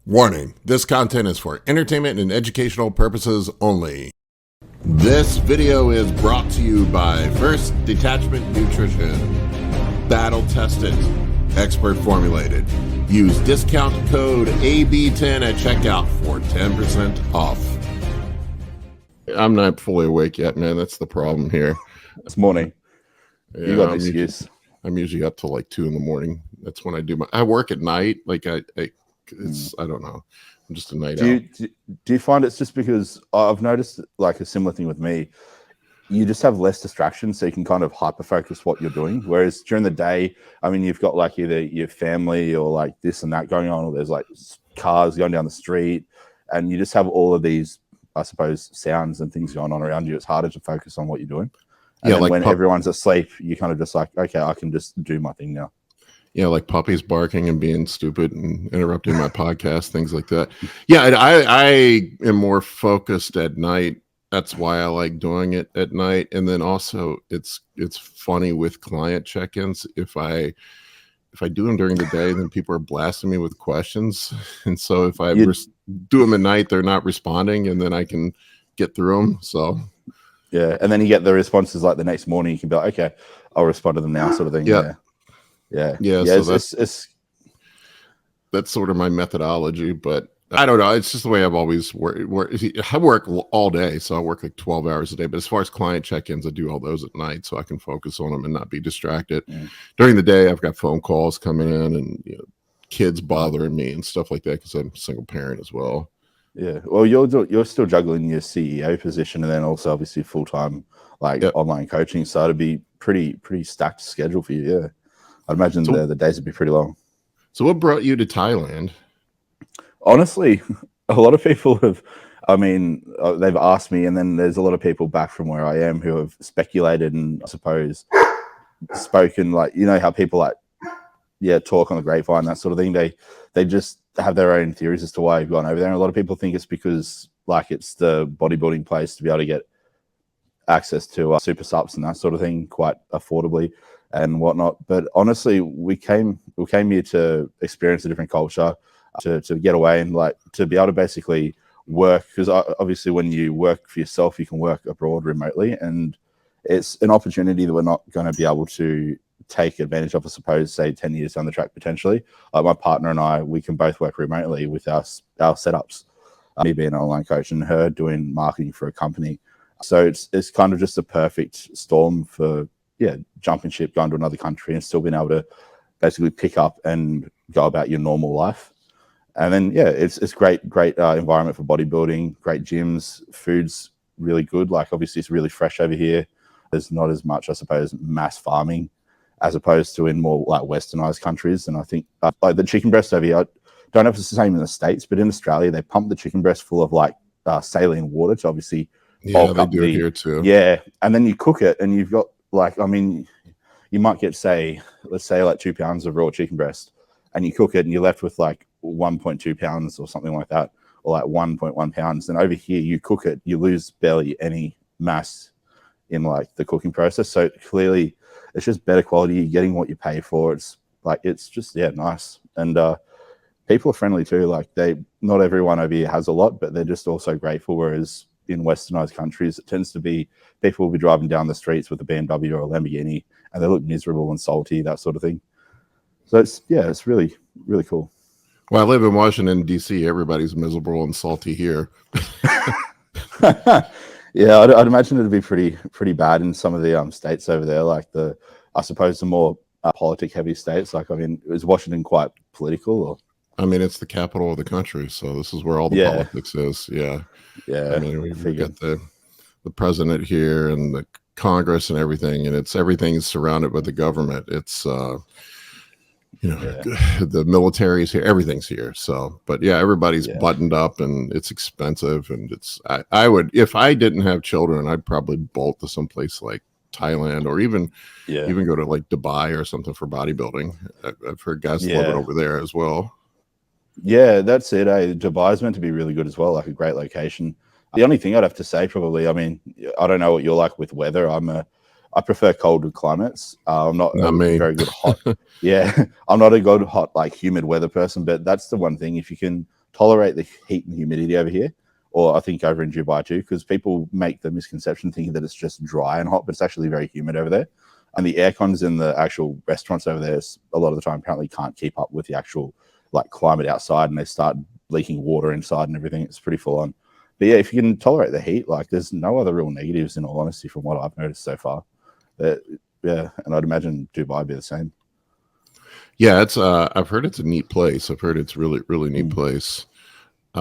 Warning, this content is for entertainment and educational purposes only. This video is brought to you by First Detachment Nutrition. Battle tested, expert formulated. Use discount code AB10 at checkout for 10% off. I'm not fully awake yet, man. That's the problem here. It's morning. Yeah, You got an excuse. I'm usually up till like 2 a.m. That's when I work at night. Like I don't know. I'm just a night do owl. Do you find it's just because I've noticed like a similar thing with me? You just have less distractions, so you can kind of hyper focus what you're doing. Whereas during the day, I mean, you've got like either your family or like this and that going on, or there's like cars going down the street, and you just have all of these, I suppose, sounds and things going on around you. It's harder to focus on what you're doing. And then like when everyone's asleep, you kind of just like, okay, I can just do my thing now. Yeah, like puppies barking and being stupid and interrupting my podcast, things like that. Yeah, I am more focused at night. That's why I like doing it at night. And then also it's funny with client check-ins. If I do them during the day, then people are blasting me with questions. And so if I do them at night, they're not responding, and then I can get through them. So yeah, and then you get the responses like the next morning. You can be like, okay, I'll respond to them now, sort of thing. Yeah. So that's sort of my methodology, but I don't know. It's just the way I've always worked. I work all day, so I work like 12 hours a day. But as far as client check-ins, I do all those at night, so I can focus on them and not be distracted. During the day, I've got phone calls coming in and kids bothering me and stuff like that because I'm a single parent as well. Yeah, well, you're still juggling your CEO position and then also obviously full-time online coaching, so it'd be pretty stacked schedule for you. Yeah, I'd imagine the days would be pretty long. So what brought you to Thailand? Honestly, a lot of people have, they've asked me, and then there's a lot of people back from where I am who have speculated and I suppose spoken, like, you know how people talk on the grapevine, that sort of thing. They just have their own theories as to why I've gone over there. And a lot of people think it's because it's the bodybuilding place to be able to get access to super subs and that sort of thing quite affordably and whatnot. But honestly, we came here to experience a different culture, to get away and to be able to basically work, because obviously when you work for yourself, you can work abroad remotely, and it's an opportunity that we're not going to be able to take advantage of, I suppose, say 10 years down the track potentially. My partner and I, we can both work remotely with our setups, me being an online coach and her doing marketing for a company. So it's kind of just a perfect storm for jumping ship, going to another country and still being able to basically pick up and go about your normal life. And then it's great environment for bodybuilding, great gyms, food's really good. Like obviously it's really fresh over here. There's not as much, I suppose, mass farming as opposed to in more like westernized countries. And I think like the chicken breast over here, I don't know if it's the same in the States, but in Australia they pump the chicken breast full of saline water to obviously bulk up here too. Yeah, and then you cook it, and you've got you might get let's say like 2 pounds of raw chicken breast, and you cook it, and you're left with like 1.2 pounds or something like that, or like 1.1 pounds. And over here, you cook it, you lose barely any mass in like the cooking process. So clearly, it's just better quality. You're getting what you pay for. It's just nice, and people are friendly too. Like not everyone over here has a lot, but they're just also grateful. Whereas in westernized countries, it tends to be people will be driving down the streets with a BMW or a Lamborghini, and they look miserable and salty, that sort of thing. So it's really, really cool. Well, I live in Washington, D.C. Everybody's miserable and salty here. Yeah, I'd imagine it'd be pretty bad in some of the states over there, like I suppose the more politic-heavy states. Like, I mean, is Washington quite political? Or? I mean, it's the capital of the country, so this is where all the politics is. Yeah. I mean, we've got the president here and the Congress and everything, and everything is surrounded by the government. It's the military's here, everything's here. So, but everybody's buttoned up, and it's expensive, and I would, if I didn't have children, I'd probably bolt to someplace like Thailand, or even go to like Dubai or something for bodybuilding. I've heard guys love it over there as well. Yeah, that's it. Dubai is meant to be really good as well, like a great location. The only thing I'd have to say, probably, I mean, I don't know what you're like with weather. I prefer colder climates. I'm not very good hot. I'm not a good hot, like humid weather person, but that's the one thing. If you can tolerate the heat and humidity over here, or I think over in Dubai too, because people make the misconception thinking that it's just dry and hot, but it's actually very humid over there. And the air cons in the actual restaurants over there, a lot of the time, apparently can't keep up with the actual like climate outside, and they start leaking water inside and everything. It's pretty full on. But yeah, if you can tolerate the heat, like there's no other real negatives in all honesty from what I've noticed so far. Yeah, and I'd imagine Dubai would be the same. Yeah, it's I've heard it's a neat place. I've heard it's really, really neat place.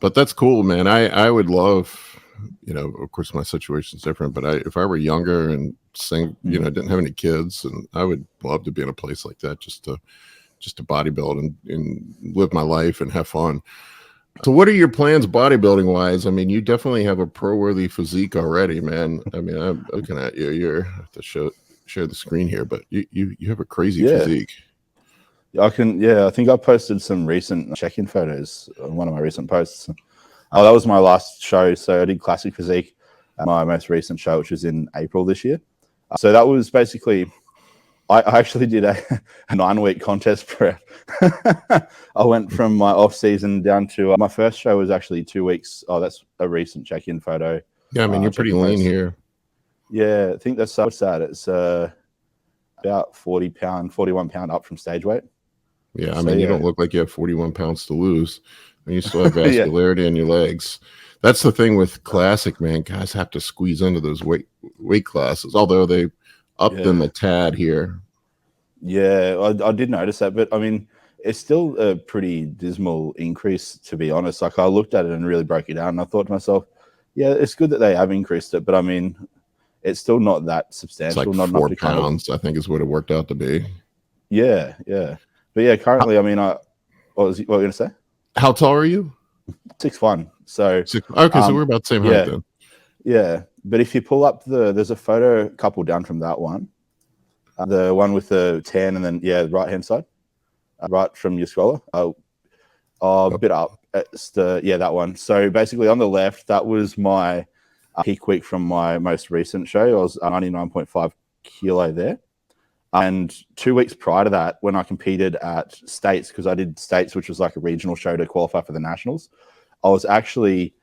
But that's cool, man. I would love, you know, of course my situation's different, but if I were younger and didn't have any kids, and I would love to be in a place like that just to bodybuild and live my life and have fun. So what are your plans bodybuilding wise? I mean, you definitely have a pro-worthy physique already, man. I mean, I'm looking at you. I have to share the screen here, but you have a crazy physique. I think I posted some recent check-in photos on one of my recent posts. That was my last show. So I did classic physique at my most recent show, which was in April this year. So that was basically, I actually did a 9-week contest prep. I went from my off season down to my first show was actually 2 weeks. Oh, that's a recent check-in photo. Yeah, I mean, you're pretty lean here. Yeah, I think that's so sad. It's about 41 pound up from stage weight. Yeah, I mean, you don't look like you have 41 pounds to lose, and you still have vascularity in your legs. That's the thing with classic, man. Guys have to squeeze into those weight classes, although they upped them a tad here. Yeah, I did notice that, but I mean, it's still a pretty dismal increase, to be honest. Like I looked at it and really broke it down, and I thought to myself, yeah, it's good that they have increased it, but I mean, it's still not that substantial. It's like not 4 pounds, I think, is what it worked out to be. Yeah. But yeah, currently, I mean, what were you going to say? How tall are you? 6'1". So okay, so we're about the same height then. Yeah, but if you pull up there's a photo couple down from that one, the one with the tan, and then the right hand side, right from your scholar, a bit up. It's that one. So basically, on the left, that was my peak week from my most recent show. I was 99.5 kilo there. And 2 weeks prior to that, when I competed at States, because I did States, which was like a regional show to qualify for the Nationals, I was actually,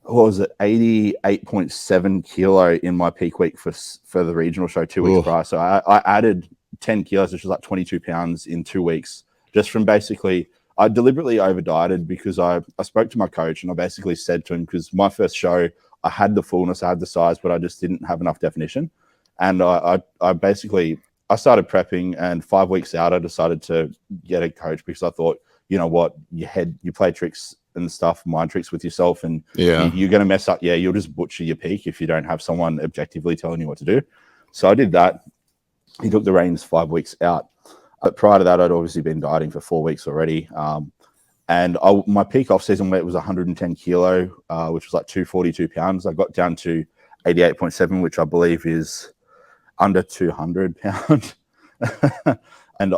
88.7 kilo in my peak week for the regional show 2 weeks prior. So I added 10 kilos, which was like 22 pounds in 2 weeks, just from basically, I deliberately over dieted because I spoke to my coach and I basically said to him, because my first show, I had the fullness, I had the size, but I just didn't have enough definition. And I started prepping, and 5 weeks out, I decided to get a coach because I thought, you know what, you play tricks and stuff, mind tricks with yourself, and you're going to mess up. Yeah, you'll just butcher your peak if you don't have someone objectively telling you what to do. So I did that. He took the reins 5 weeks out. But prior to that, I'd obviously been dieting for 4 weeks already. And my peak off-season weight was 110 kilo, which was like 242 pounds. I got down to 88.7, which I believe is under 200 pounds. and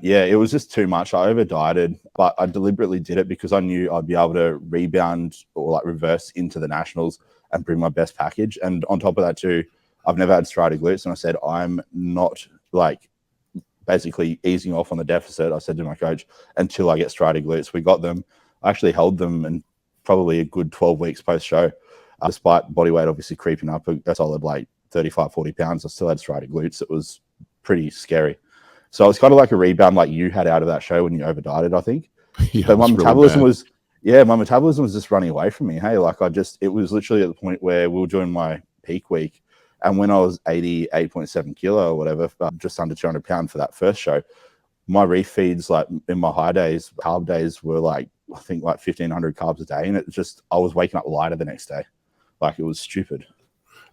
yeah, it was just too much. I over dieted, but I deliberately did it because I knew I'd be able to rebound or like reverse into the Nationals and bring my best package. And on top of that too, I've never had striated glutes, and I said I'm not like basically easing off on the deficit. I said to my coach, until I get striated glutes. We got them. I actually held them and probably a good 12 weeks post-show. Despite body weight obviously creeping up a solid like 35, 40 pounds, I still had striated glutes. It was pretty scary. So it was kind of like a rebound like you had out of that show when you over dieted, I think. But my metabolism was just running away from me. Hey, like it was literally at the point where we were doing my peak week. And when I was 88.7 kilo or whatever, just under 200 pounds for that first show, my refeeds, like in my high days, carb days were like, I think like 1,500 carbs a day. And it just, I was waking up lighter the next day. Like it was stupid.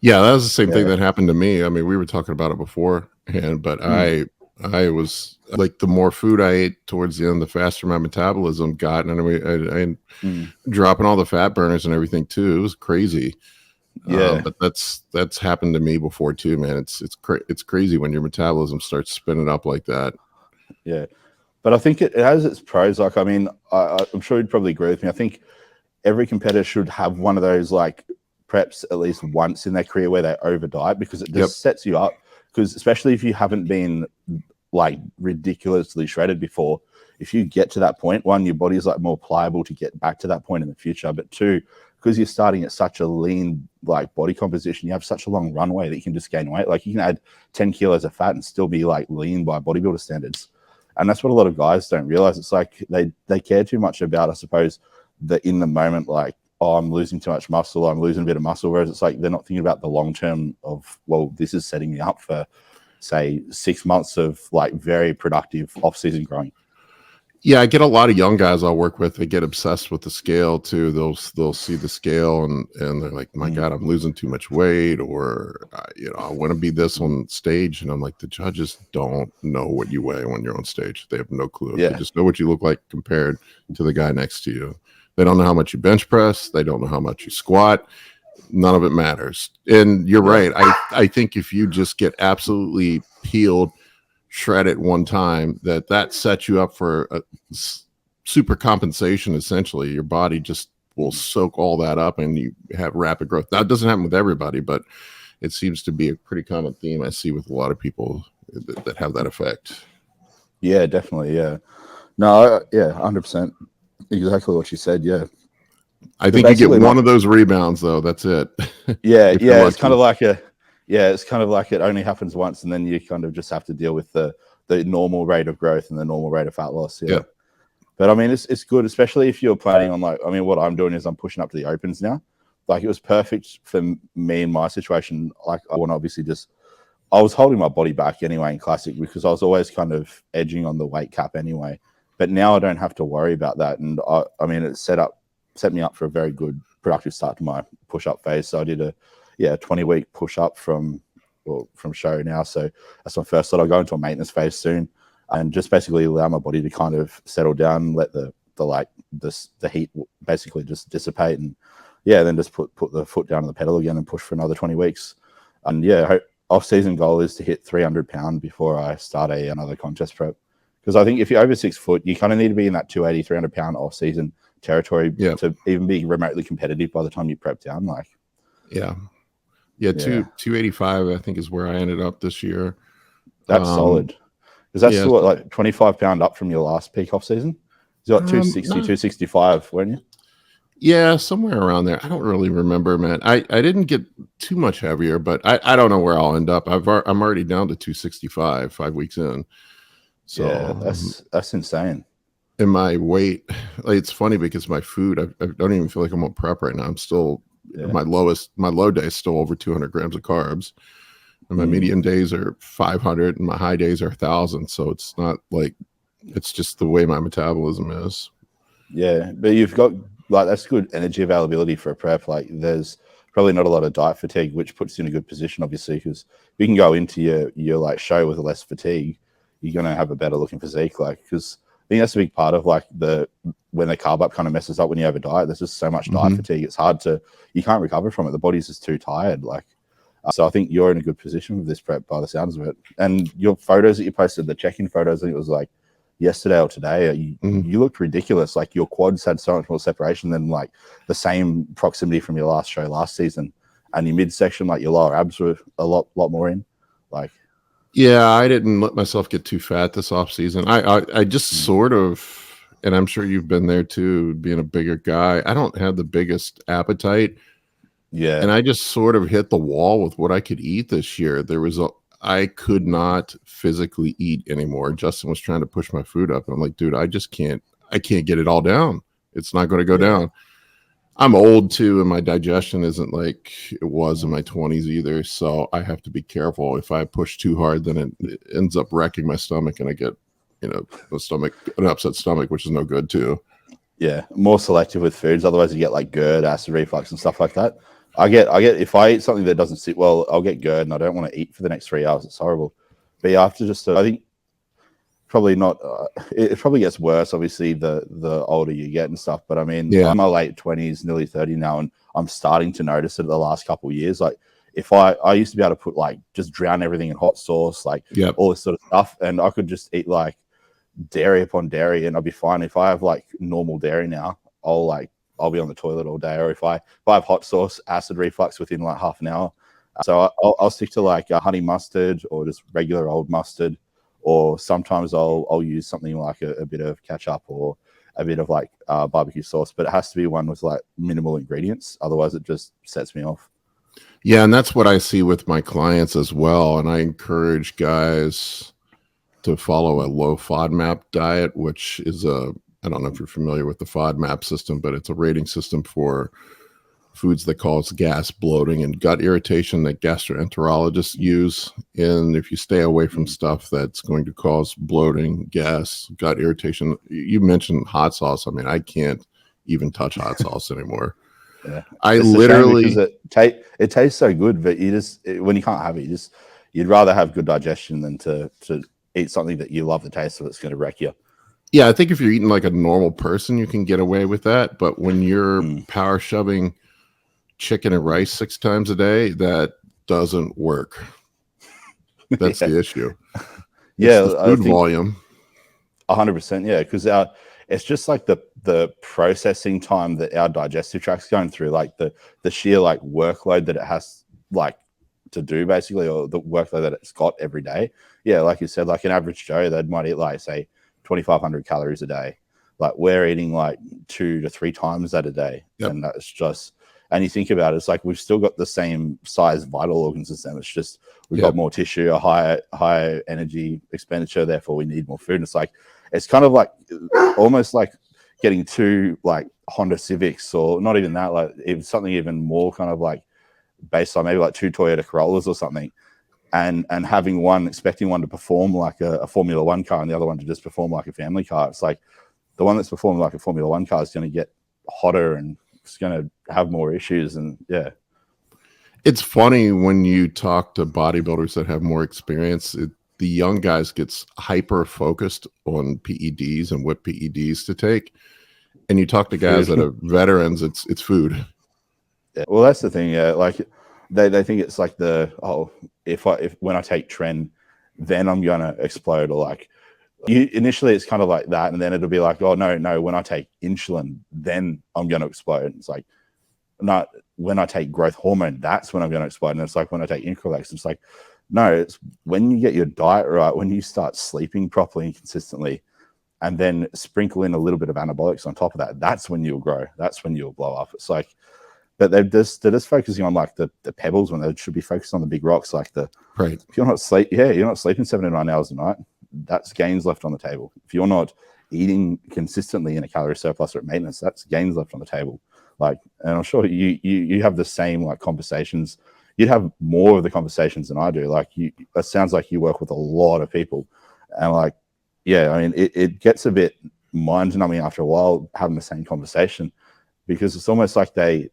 Yeah, that was the same thing that happened to me. I mean, we were talking about it before, but I was like, the more food I ate towards the end, the faster my metabolism got, and I dropping all the fat burners and everything too. It was crazy. Yeah, but that's happened to me before too, man. It's crazy when your metabolism starts spinning up like that. Yeah, but I think it has its pros. Like, I mean, I'm sure you'd probably agree with me. I think every competitor should have one of those like preps at least once in their career where they over diet, because it just sets you up. Because especially if you haven't been like ridiculously shredded before, if you get to that point, one, your body is like more pliable to get back to that point in the future, but two, because you're starting at such a lean like body composition, you have such a long runway that you can just gain weight. Like you can add 10 kilos of fat and still be like lean by bodybuilder standards. And that's what a lot of guys don't realize. It's like they care too much about, I suppose, the in the moment, like, oh, I'm losing too much muscle, I'm losing a bit of muscle. Whereas it's like they're not thinking about the long term of, well, this is setting me up for, say, 6 months of like very productive off-season growing. Yeah, I get a lot of young guys I'll work with. They get obsessed with the scale too. They'll see the scale and they're like, "My God, I'm losing too much weight," or I want to be this on stage. And I'm like, the judges don't know what you weigh when you're on stage. They have no clue. Yeah. They just know what you look like compared to the guy next to you. They don't know how much you bench press. They don't know how much you squat. None of it matters. And you're right. I think if you just get absolutely peeled, shred it one time, that sets you up for a super compensation. Essentially, your body just will soak all that up and you have rapid growth. That doesn't happen with everybody, but it seems to be a pretty common theme I see with a lot of people that have that effect. Yeah, definitely. Yeah. No, yeah, 100%. Exactly what you said. Yeah. I think you get one of those rebounds though. That's it. Yeah. Yeah. It's kind of like it only happens once, and then you kind of just have to deal with the normal rate of growth and the normal rate of fat loss. Yeah. But I mean, it's good, especially if you're planning on like, I mean, what I'm doing is I'm pushing up to the opens now. Like it was perfect for me in my situation. Like I want to obviously I was holding my body back anyway in classic because I was always kind of edging on the weight cap anyway. But now I don't have to worry about that. And I mean, it set me up for a very good productive start to my push-up phase. So I did a 20-week push-up from show now. So that's my first thought. I'll go into a maintenance phase soon and just basically allow my body to kind of settle down, let the heat basically just dissipate, and then just put the foot down on the pedal again and push for another 20 weeks. And off-season goal is to hit 300 pound before I start another contest prep. Because I think if you're over 6 foot, you kind of need to be in that 280, 300 pound off-season territory to even be remotely competitive by the time you prep down. Like, 285 I think is where I ended up this year. That's solid. Because that's what, like 25 pound up from your last peak off-season. You got 260, 265, weren't you? Yeah, somewhere around there. I don't really remember, man. I didn't get too much heavier, but I don't know where I'll end up. I'm already down to 265 5 weeks in. So yeah, that's insane. And my weight, like, it's funny because my food, I don't even feel like I'm on prep right now. I'm still my low day is still over 200 grams of carbs, and my medium days are 500, and my high days are 1,000. So it's not like, it's just the way my metabolism is. Yeah, but you've got like, that's good energy availability for a prep. Like there's probably not a lot of diet fatigue, which puts you in a good position, obviously, because you can go into your like show with less fatigue. You're going to have a better looking physique. Like, because I think that's a big part of like when the carb up kind of messes up when you over diet. There's just so much diet fatigue. It's hard you can't recover from it. The body's just too tired. Like, so I think you're in a good position with this prep by the sounds of it. And your photos that you posted, the check-in photos, I think it was like yesterday or today, you looked ridiculous. Like your quads had so much more separation than like the same proximity from your last show last season. And your midsection, like your lower abs were a lot more in. Like, yeah, I didn't let myself get too fat this off season. I just sort of, and I'm sure you've been there too, being a bigger guy. I don't have the biggest appetite. Yeah. And I just sort of hit the wall with what I could eat this year. I could not physically eat anymore. Justin was trying to push my food up, and I'm like, dude, I can't get it all down. It's not going to go down. I'm old too, and my digestion isn't like it was in my 20s either. So I have to be careful. If I push too hard, then it ends up wrecking my stomach, and I get, an upset stomach, which is no good too. Yeah, more selective with foods. Otherwise, you get like GERD, acid reflux, and stuff like that. I get if I eat something that doesn't sit well, I'll get GERD, and I don't want to eat for the next 3 hours. It's horrible. But you have to just, I think, probably not. It probably gets worse, obviously, the older you get and stuff. But I mean, I'm in my late 20s, nearly 30 now, and I'm starting to notice it the last couple of years. Like, if I used to be able to put like just drown everything in hot sauce, like all this sort of stuff, and I could just eat like dairy upon dairy, and I'll be fine. If I have like normal dairy now, I'll be on the toilet all day. Or if I have hot sauce, acid reflux within like half an hour. So I'll stick to like honey mustard or just regular old mustard, or sometimes I'll use something like a bit of ketchup or a bit of like barbecue sauce, but it has to be one with like minimal ingredients. Otherwise, it just sets me off. Yeah, and that's what I see with my clients as well. And I encourage guys to follow a low FODMAP diet, which is I don't know if you're familiar with the FODMAP system, but it's a rating system for foods that cause gas, bloating, and gut irritation that gastroenterologists use. And if you stay away from stuff that's going to cause bloating, gas, gut irritation, you mentioned hot sauce. I mean, I can't even touch hot sauce anymore. Yeah, I it's literally, because it tastes so good, but when you can't have it, you'd rather have good digestion than to eat something that you love the taste of. It's going to wreck you. yeah, I think if you're eating like a normal person, you can get away with that. But when you're power shoving chicken and rice 6 times a day, that doesn't work. That's the issue. Yeah, it's the food volume. 100%. Yeah, because it's just like the processing time that our digestive tract's going through, like the sheer like workload that it has like to do basically, or the workload that it's got every day. Yeah, like you said, like an average Joe, they might eat like say 2,500 calories a day. Like we're eating like 2 to 3 times that a day. Yep. And that's just, and you think about it, it's like we've still got the same size vital organs as them. It's just we've got more tissue, a higher energy expenditure, therefore we need more food. And it's like it's kind of like almost like getting 2 like Honda Civics, or not even that, like even something even more kind of like based on maybe like 2 Toyota Corollas or something, and having one, expecting one to perform like a Formula One car and the other one to just perform like a family car. It's like the one that's performing like a Formula One car is going to get hotter and it's going to have more issues. And yeah, it's funny when you talk to bodybuilders that have more experience, the young guys gets hyper focused on PEDs and what PEDs to take, and you talk to guys that are veterans, it's food. Yeah, well, that's the thing. Yeah, like they think it's like if when I take Tren, then I'm gonna explode, or like initially it's kind of like that, and then it'll be like, oh no, when I take insulin, then I'm gonna explode. It's like, not when I take growth hormone, that's when I'm gonna explode. And it's like when I take Increlex, it's like, no, it's when you get your diet right, when you start sleeping properly and consistently, and then sprinkle in a little bit of anabolics on top of that, that's when you'll grow. That's when you'll blow up. It's like, but they're just focusing on like the pebbles when they should be focused on the big rocks. Like right. If you're not sleeping 7 to 9 hours a night, that's gains left on the table. If you're not eating consistently in a calorie surplus or at maintenance, that's gains left on the table. Like, and I'm sure you have the same like conversations. You'd have more of the conversations than I do. Like it sounds like you work with a lot of people, and like, yeah, I mean, it gets a bit mind numbing after a while having the same conversation. Because it's almost like they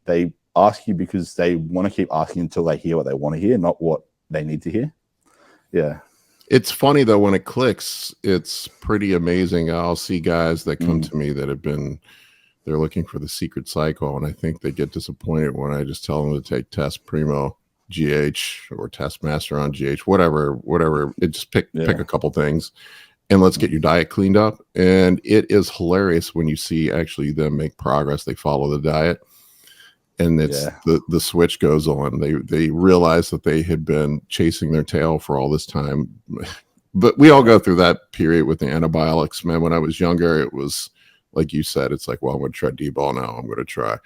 ask you because they want to keep asking until they hear what they want to hear, not what they need to hear. Yeah. It's funny though, when it clicks, it's pretty amazing. I'll see guys that come to me that they're looking for the secret cycle, and I think they get disappointed when I just tell them to take Test Primo GH or Test Master on GH, whatever. It just pick a couple things. And let's get your diet cleaned up. And it is hilarious when you see actually them make progress. They follow the diet, and it's the switch goes on. They realize that they had been chasing their tail for all this time. But we all go through that period with the antibiotics, man. When I was younger, it was like you said, it's like, well, I'm going to try D-ball now. I'm going to try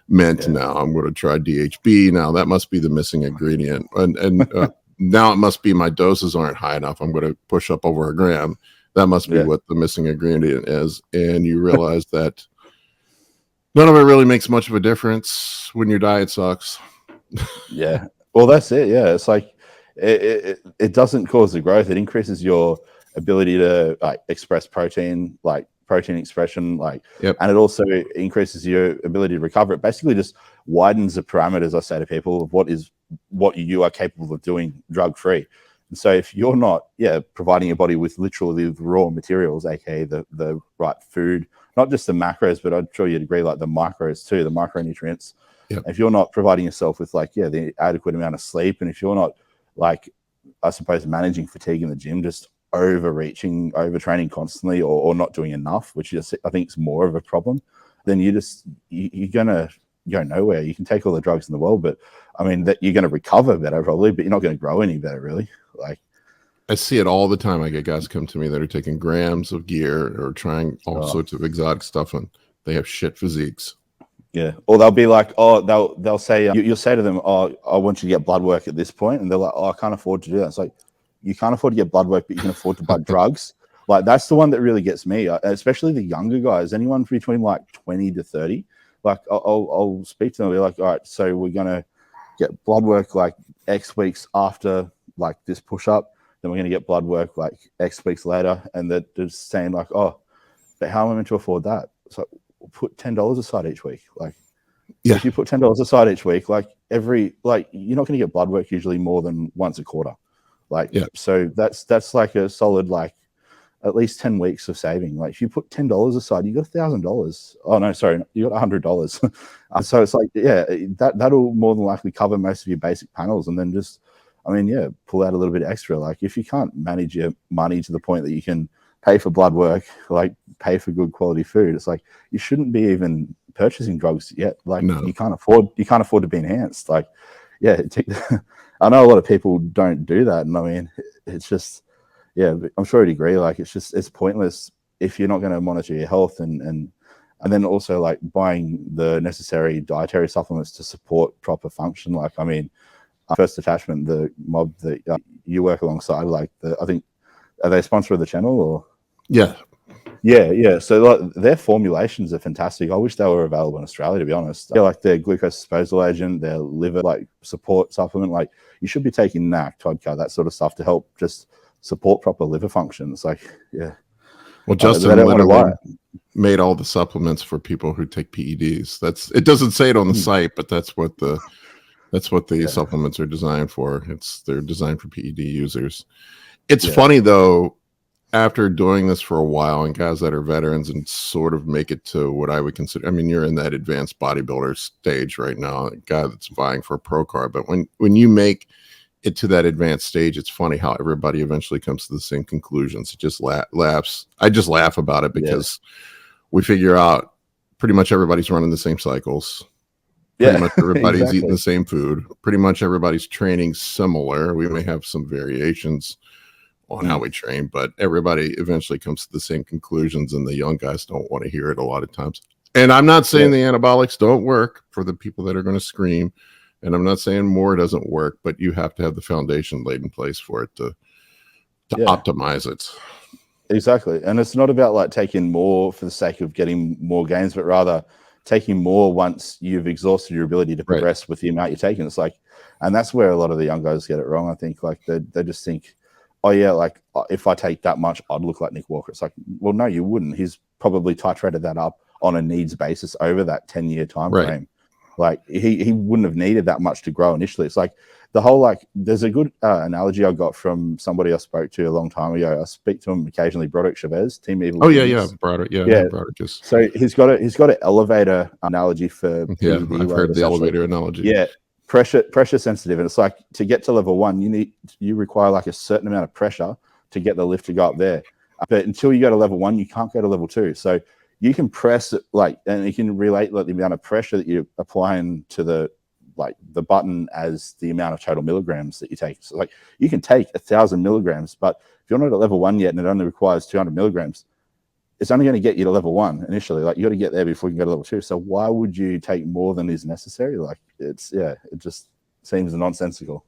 Mint now. I'm going to try DHB now. That must be the missing ingredient. And now it must be my doses aren't high enough. I'm going to push up over 1 gram. That must be what the missing ingredient is. And you realize that none of it really makes much of a difference when your diet sucks. Yeah. Well, that's it. Yeah. It's like, it doesn't cause the growth. It increases your ability to like express protein, like protein expression, like, and it also increases your ability to recover. It basically just widens the parameters, I say to people, of what you are capable of doing drug free. And so if you're not, providing your body with literally the raw materials, aka the right food, not just the macros, but I'm sure you'd agree, like the micros too, the micronutrients. If you're not providing yourself with like, the adequate amount of sleep, and if you're not like, I suppose, managing fatigue in the gym, just overreaching, overtraining constantly, or not doing enough, which I think is more of a problem, then you're gonna go nowhere. You can take all the drugs in the world, but I mean that you're going to recover better probably, but you're not going to grow any better really. Like, I see it all the time. I get guys come to me that are taking grams of gear or trying all sorts of exotic stuff, and they have shit physiques. Yeah, or they'll be like, oh, they'll say, you'll say to them, oh, I want you to get blood work at this point, and they're like, oh, I can't afford to do that. It's like, you can't afford to get blood work, but you can afford to buy drugs. Like, that's the one that really gets me, especially the younger guys, anyone between like 20 to 30. Like, I'll speak to them and be like, all right, so we're gonna get blood work like X weeks after like this push up, then we're gonna get blood work like X weeks later, and they're just saying like, oh, but how am I meant to afford that? It's like, put $10 aside each week. Like, if you put $10 aside each week, like you're not going to get blood work usually more than once a quarter. Like, so that's like a solid, like at least 10 weeks of saving. Like if you put $10 aside, you got $1,000. Oh no, sorry, you got $100. So it's like, that'll more than likely cover most of your basic panels. And then just, pull out a little bit extra. Like if you can't manage your money to the point that you can pay for blood work, like pay for good quality food, it's like you shouldn't be even purchasing drugs yet. Like you can't afford to be enhanced. Like, I know a lot of people don't do that, and it's just, I'm sure you'd agree. Like it's pointless if you're not going to monitor your health, and then also like buying the necessary dietary supplements to support proper function. Like First Attachment, the mob that you work alongside, like I think, are they a sponsor of the channel or? Yeah. So like their formulations are fantastic. I wish they were available in Australia, to be honest. Like their glucose disposal agent, their liver like support supplement. Like you should be taking NAC, Todca, that sort of stuff to help just support proper liver functions. Like, Well, Justin literally made all the supplements for people who take PEDs. It doesn't say it on the site, but that's what the supplements are designed for. They're designed for PED users. It's funny though, after doing this for a while, and guys that are veterans and sort of make it to what I would consider, you're in that advanced bodybuilder stage right now, a guy that's vying for a pro card. But when you make it to that advanced stage, it's funny how everybody eventually comes to the same conclusions. It just laughs. I just laugh about it because we figure out pretty much everybody's running the same cycles. Pretty much everybody's eating the same food. Pretty much everybody's training similar. We may have some variations on how we train, but everybody eventually comes to the same conclusions, and the young guys don't want to hear it a lot of times. And I'm not saying the anabolics don't work for the people that are going to scream, and I'm not saying more doesn't work, but you have to have the foundation laid in place for it to optimize it. Exactly. And it's not about like taking more for the sake of getting more gains, but rather taking more once you've exhausted your ability to progress with the amount you're taking. It's like, and that's where a lot of the young guys get it wrong. I think like they just think, oh yeah, like if I take that much, I'd look like Nick Walker. It's like, well, no, you wouldn't. He's probably titrated that up on a needs basis over that 10-year time frame. Like he wouldn't have needed that much to grow initially. It's like the whole, like, there's a good analogy I got from somebody I spoke to a long time ago. I speak to him occasionally, Broderick Chavez, Team Evil. Broderick. Broderick is. So he's got an elevator analogy for PED. I've heard the elevator analogy. Yeah. Pressure sensitive, and it's like to get to level 1 you require like a certain amount of pressure to get the lift to go up there, but until you go to level 1 you can't go to level 2. So you can press it, like, and you can relate like the amount of pressure that you're applying to the button as the amount of total milligrams that you take. So like you can take 1,000 milligrams, but if you're not at level 1 yet and it only requires 200 milligrams, it's only going to get you to level 1 initially. Like you got to get there before you can go to level 2. So why would you take more than is necessary? Like it just seems nonsensical.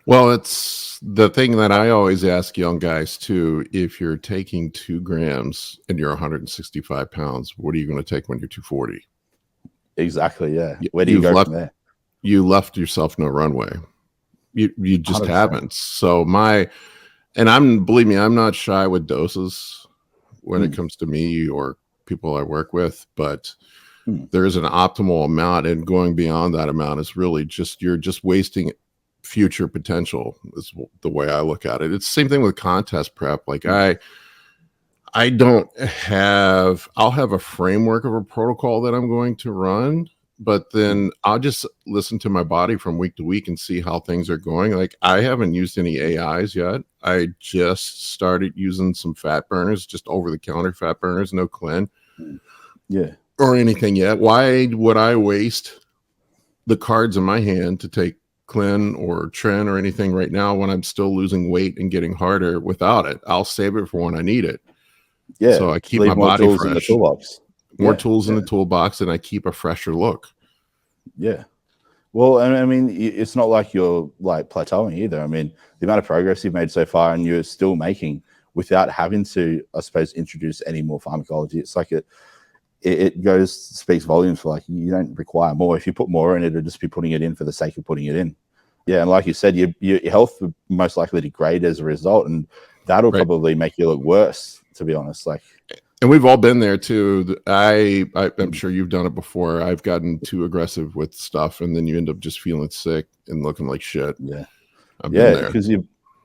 Well, it's the thing that I always ask young guys too. If you're taking 2 grams and you're 165 pounds, what are you going to take when you're 240? Exactly. Yeah. Where do you go from there? You left yourself no runway. You just 100%. Haven't. So believe me, I'm not shy with doses when it comes to me or people I work with, but there is an optimal amount, and going beyond that amount is really you're just wasting future potential is the way I look at it. It's the same thing with contest prep. Like I'll have a framework of a protocol that I'm going to run, but then I'll just listen to my body from week to week and see how things are going. Like I haven't used any AIs yet. I just started using some fat burners, just over the counter fat burners, no clean. Or anything yet. Why would I waste the cards in my hand to take Clean or Tren or anything right now when I'm still losing weight and getting harder without it. I'll save it for when I need it. Yeah, So I keep leave my more body tools in the fresh. toolbox. More tools in the toolbox, and I keep a fresher look. Yeah. Well, and I mean, it's not like you're like plateauing either. I mean, the amount of progress you've made so far, and you're still making without having to, I suppose, introduce any more pharmacology. It's like it speaks volumes for like you don't require more. If you put more in it, it'll just be putting it in for the sake of putting it in. Yeah, and like you said, your health would most likely degrade as a result, and that'll probably make you look worse. To be honest, like. And we've all been there too. I'm sure you've done it before. I've gotten too aggressive with stuff, and then you end up just feeling sick and looking like shit. Yeah, I've been there because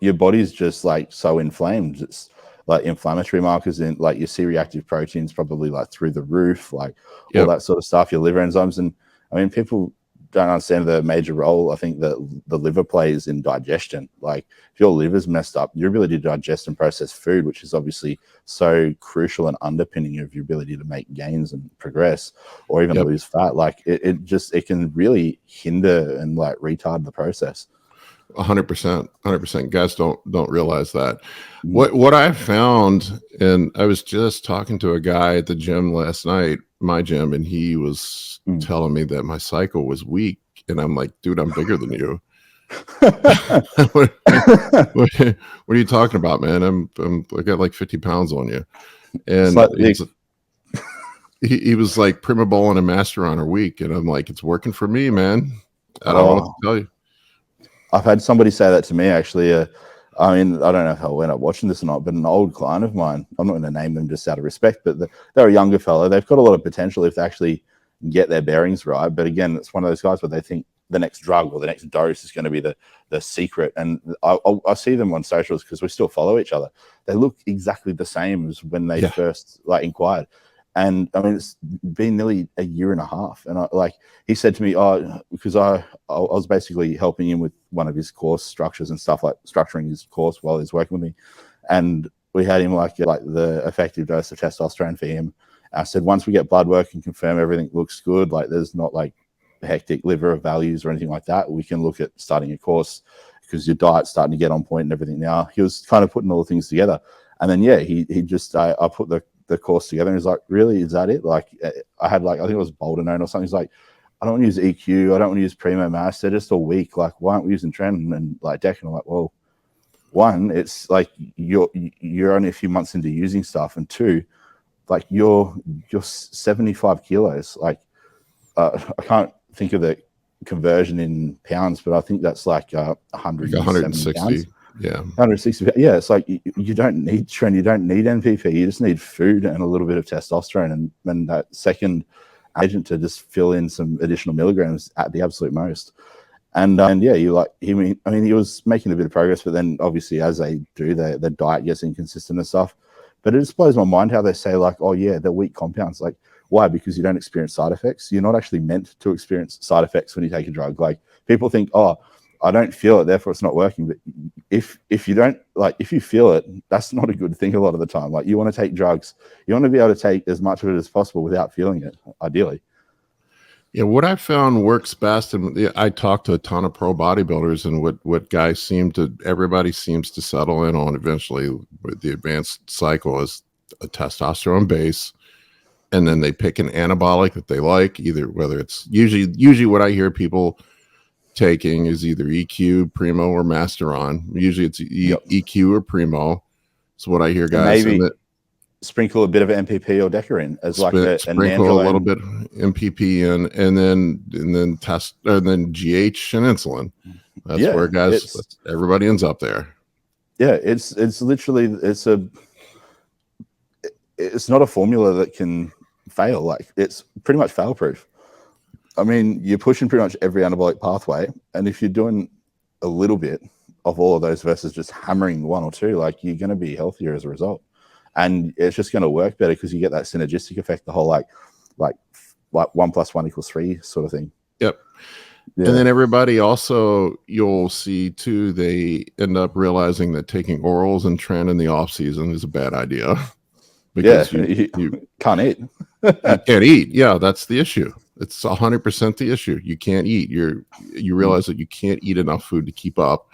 your body's just like so inflamed. It's like inflammatory markers in like your C-reactive proteins probably like through the roof, like all that sort of stuff. Your liver enzymes, and I mean, people don't understand the major role I think that the liver plays in digestion. Like if your liver's messed up, your ability to digest and process food, which is obviously so crucial and underpinning of your ability to make gains and progress or even lose fat, like it can really hinder and like retard the process. 100%. Guys don't realize that. What I found, and I was just talking to a guy at the gym last night, my gym, and he was telling me that my cycle was weak, and I'm like, dude, I'm bigger than you. what are you talking about, man? I got like 50 pounds on you. And he was like, Prima Bowl and a Masteron are weak, and I'm like, it's working for me, man. I don't know what to tell you. I've had somebody say that to me actually. I mean, I don't know if I'll end up watching this or not, but an old client of mine, I'm not going to name them just out of respect, but they're a younger fellow. They've got a lot of potential if they actually get their bearings right. But again, it's one of those guys where they think the next drug or the next dose is going to be the secret. And I see them on socials because we still follow each other. They look exactly the same as when they first like inquired. And I mean, it's been nearly a year and a half. And he said to me, because I was basically helping him with one of his course structures and stuff, like structuring his course while he's working with me. And we had him like the effective dose of testosterone for him. I said, once we get blood work and confirm everything looks good, like there's not like hectic liver values or anything like that, we can look at starting a course because your diet's starting to get on point and everything now. He was kind of putting all the things together. And then, he just, I put the course together and he's like, really, is that it? Like I had I think it was Boldenone or something. He's like, I don't want to use EQ, I don't want to use Primo Mass, they're just all weak, like why aren't we using Tren and like Deck? And I'm like, well, one, it's like you're only a few months into using stuff, and two, like you're 75 kilos. Like I can't think of the conversion in pounds, but I think that's like 160 pounds. Yeah, 160. Yeah, it's like you don't need Tren, you don't need NPP, you just need food and a little bit of testosterone and that second agent to just fill in some additional milligrams at the absolute most. And he was making a bit of progress, but then obviously as they do, the diet gets inconsistent and stuff. But it just blows my mind how they say like, oh yeah, they're weak compounds. Like why? Because you don't experience side effects. You're not actually meant to experience side effects when you take a drug. Like people think, oh, I don't feel it, therefore it's not working. But if you don't, like, if you feel it, that's not a good thing a lot of the time. Like you want to take drugs, you want to be able to take as much of it as possible without feeling it, ideally. Yeah, what I found works best, and I talked to a ton of pro bodybuilders, and what everybody seems to settle in on eventually with the advanced cycle is a testosterone base, and then they pick an anabolic that they like, whether it's usually what I hear people taking is either EQ, Primo, or Masteron. Usually it's EQ or Primo. So what I hear guys, and maybe sprinkle a bit of MPP or Deca in as sprinkle a little bit MPP in, and then test, and then GH and insulin. That's where guys, everybody ends up there. Yeah, it's literally it's not a formula that can fail. Like it's pretty much fail proof. I mean, you're pushing pretty much every anabolic pathway, and if you're doing a little bit of all of those versus just hammering one or two, like you're going to be healthier as a result, and it's just going to work better because you get that synergistic effect, the whole like 1 + 1 = 3 sort of thing. Yep. Yeah. And then everybody also, you'll see too, they end up realizing that taking orals and Tren in the off season is a bad idea because you can't eat. You can't eat. Yeah, that's the issue. It's 100% the issue. You can't eat. You realize that you can't eat enough food to keep up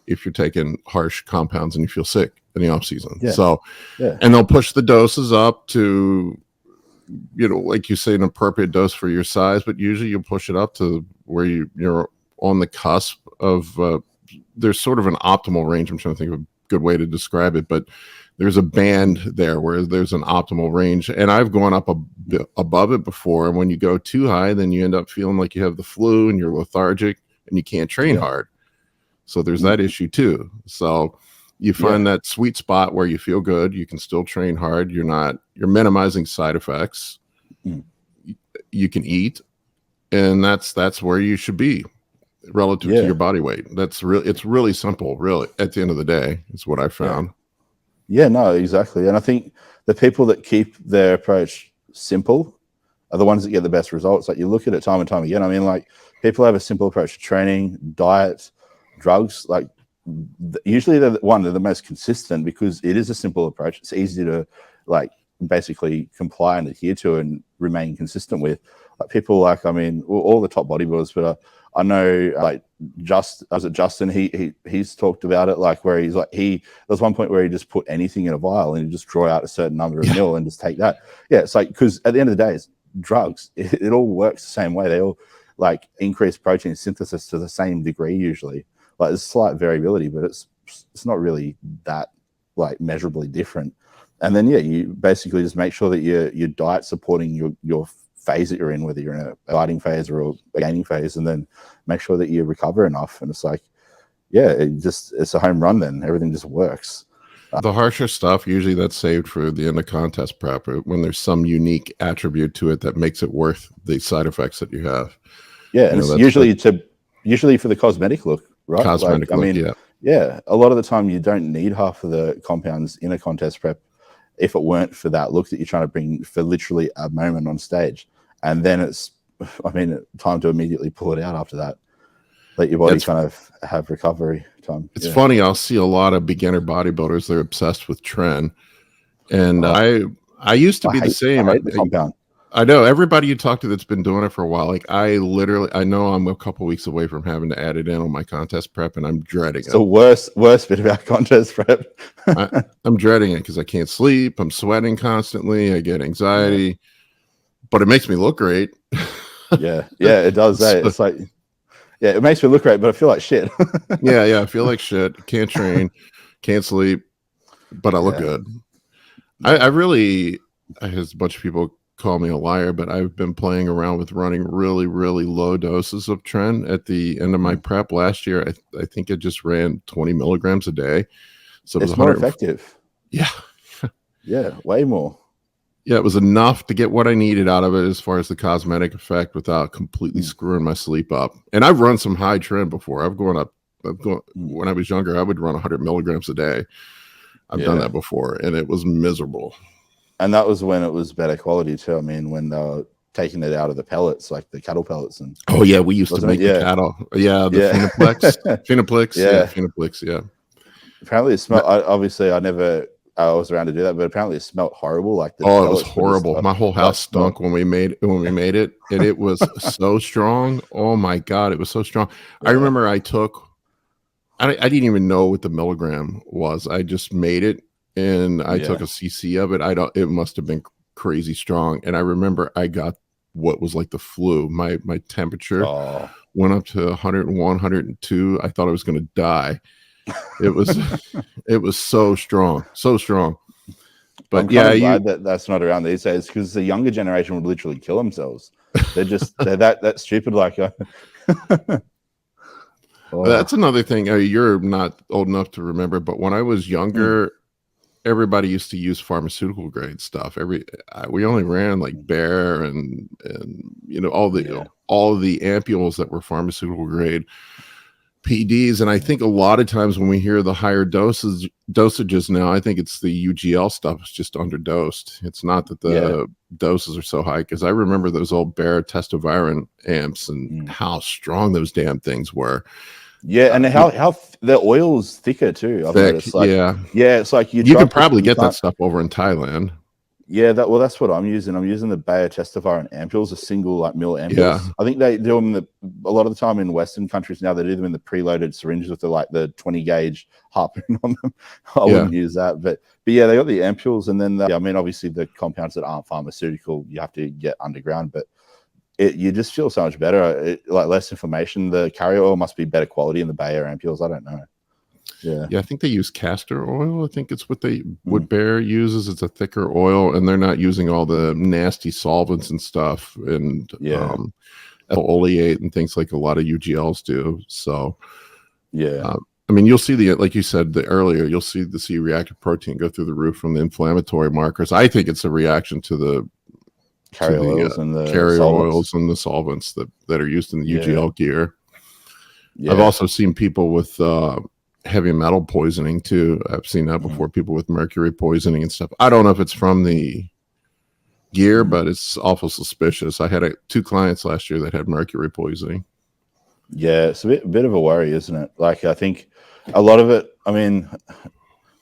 if you're taking harsh compounds and you feel sick in the off season. Yeah. So, and they'll push the doses up to, like you say, an appropriate dose for your size, but usually you push it up to where you're on the cusp of, there's sort of an optimal range. I'm trying to think of a good way to describe it, but there's a band there where there's an optimal range, and I've gone up above it before. And when you go too high, then you end up feeling like you have the flu and you're lethargic and you can't train hard. So there's that issue too. So you find that sweet spot where you feel good, you can still train hard, you're minimizing side effects, you can eat, and that's where you should be relative to your body weight. It's really simple, really, at the end of the day, is what I found. Yeah, no, exactly. And I think the people that keep their approach simple are the ones that get the best results. Like, you look at it time and time again. I mean, like, people have a simple approach to training, diet, drugs. Like, usually they're the most consistent because it is a simple approach. It's easy to, like, basically comply and adhere to and remain consistent with. Like, people like, I mean, all the top bodybuilders, but I know, like, Justin, he's talked about it, like, where he's like, there's one point where he just put anything in a vial and he just draw out a certain number of mil and just take that. Yeah, it's like, because at the end of the day, it's drugs. It all works the same way. They all, like, increase protein synthesis to the same degree usually. Like, there's slight variability, but it's not really that, like, measurably different. And then you basically just make sure that your diet supporting your phase that you're in, whether you're in a dieting phase or a gaining phase, and then make sure that you recover enough. And it's like, it's a home run. Then everything just works. The harsher stuff, usually that's saved for the end of contest prep, when there's some unique attribute to it that makes it worth the side effects that you have. Yeah, and it's usually for the cosmetic look, right? Cosmetic look, yeah. A lot of the time, you don't need half of the compounds in a contest prep if it weren't for that look that you're trying to bring for literally a moment on stage. And then it's, I mean, time to immediately pull it out after that. Let your body kind of have recovery time. It's funny. I'll see a lot of beginner bodybuilders. They're obsessed with tren. And I used to be the same. I hate the compound. I know everybody you talk to that's been doing it for a while. Like, I know I'm a couple weeks away from having to add it in on my contest prep, and I'm dreading it. The worst bit about contest prep. I'm dreading it because I can't sleep. I'm sweating constantly. I get anxiety, but it makes me look great. Yeah, it does. It's like, it makes me look great, but I feel like shit. I feel like shit. Can't train, can't sleep, but I look good. I really, as a bunch of people call me a liar, but I've been playing around with running really, really low doses of tren at the end of my prep. Last year, I think I just ran 20 milligrams a day. So it's more effective. Yeah. Yeah, way more. Yeah, it was enough to get what I needed out of it as far as the cosmetic effect without completely screwing my sleep up. And I've run some high tren before. When I was younger, I would run 100 milligrams a day. I've done that before, and it was miserable. And that was when it was better quality too. I mean, when they were taking it out of the pellets, like the cattle pellets. And we used to make the cattle. Yeah, the Phenoplex. Phenoplex. Yeah. Apparently, it smelled. Obviously, I was around to do that, but apparently it smelled horrible. Like, it was horrible. My whole house stunk when we made it, and it was so strong. Oh my god, it was so strong. I remember I didn't even know what the milligram was. I just made it. And I took a cc of it. It must have been crazy strong. And I remember I got what was like the flu. My temperature went up to 101, 102. I thought I was going to die. It was so strong. But I'm glad that's not around these days, because the younger generation would literally kill themselves. They're that stupid. Like, that's another thing. You're not old enough to remember, but when I was younger, everybody used to use pharmaceutical grade stuff. We only ran like Bear and all the ampules that were pharmaceutical grade PEDs. And I think a lot of times when we hear the higher dosages now, I think it's the UGL stuff is just underdosed. It's not that the doses are so high, because I remember those old Bear testoviron amps and how strong those damn things were. Yeah, and how the oil's thicker too. I've noticed. Like, it's like you can probably get that stuff over in Thailand. Yeah, that's what I'm using. I'm using the Bayer Testifier and ampules, a single like mil Yeah, ampules. I think they do them a lot of the time in Western countries now. They do them in the preloaded syringes with the 20 gauge harpoon on them. I yeah, wouldn't use that, but yeah, they got the ampules, and then I mean, obviously the compounds that aren't pharmaceutical, you have to get underground, but you just feel so much better. Like less inflammation. The carrier oil must be better quality in the Bayer ampules. I don't know. Yeah. yeah. I think they use castor oil. I think it's what Bayer uses. It's a thicker oil, and they're not using all the nasty solvents and stuff, and Yeah. oleate and things like a lot of UGLs do. So Yeah. I mean, you'll see like you said earlier, you'll see the C-reactive protein go through the roof from the inflammatory markers. I think it's a reaction to the Carrier oils and the carrier solvents. oils and the solvents that are used in the Yeah. UGL gear. Yeah. I've also seen people with heavy metal poisoning too. I've seen that before. People with mercury poisoning and stuff. I don't know if it's from the gear, but it's awful suspicious. I had 2 clients last year that had mercury poisoning. Yeah, it's a bit of a worry, isn't it? Like, I think a lot of it, I mean,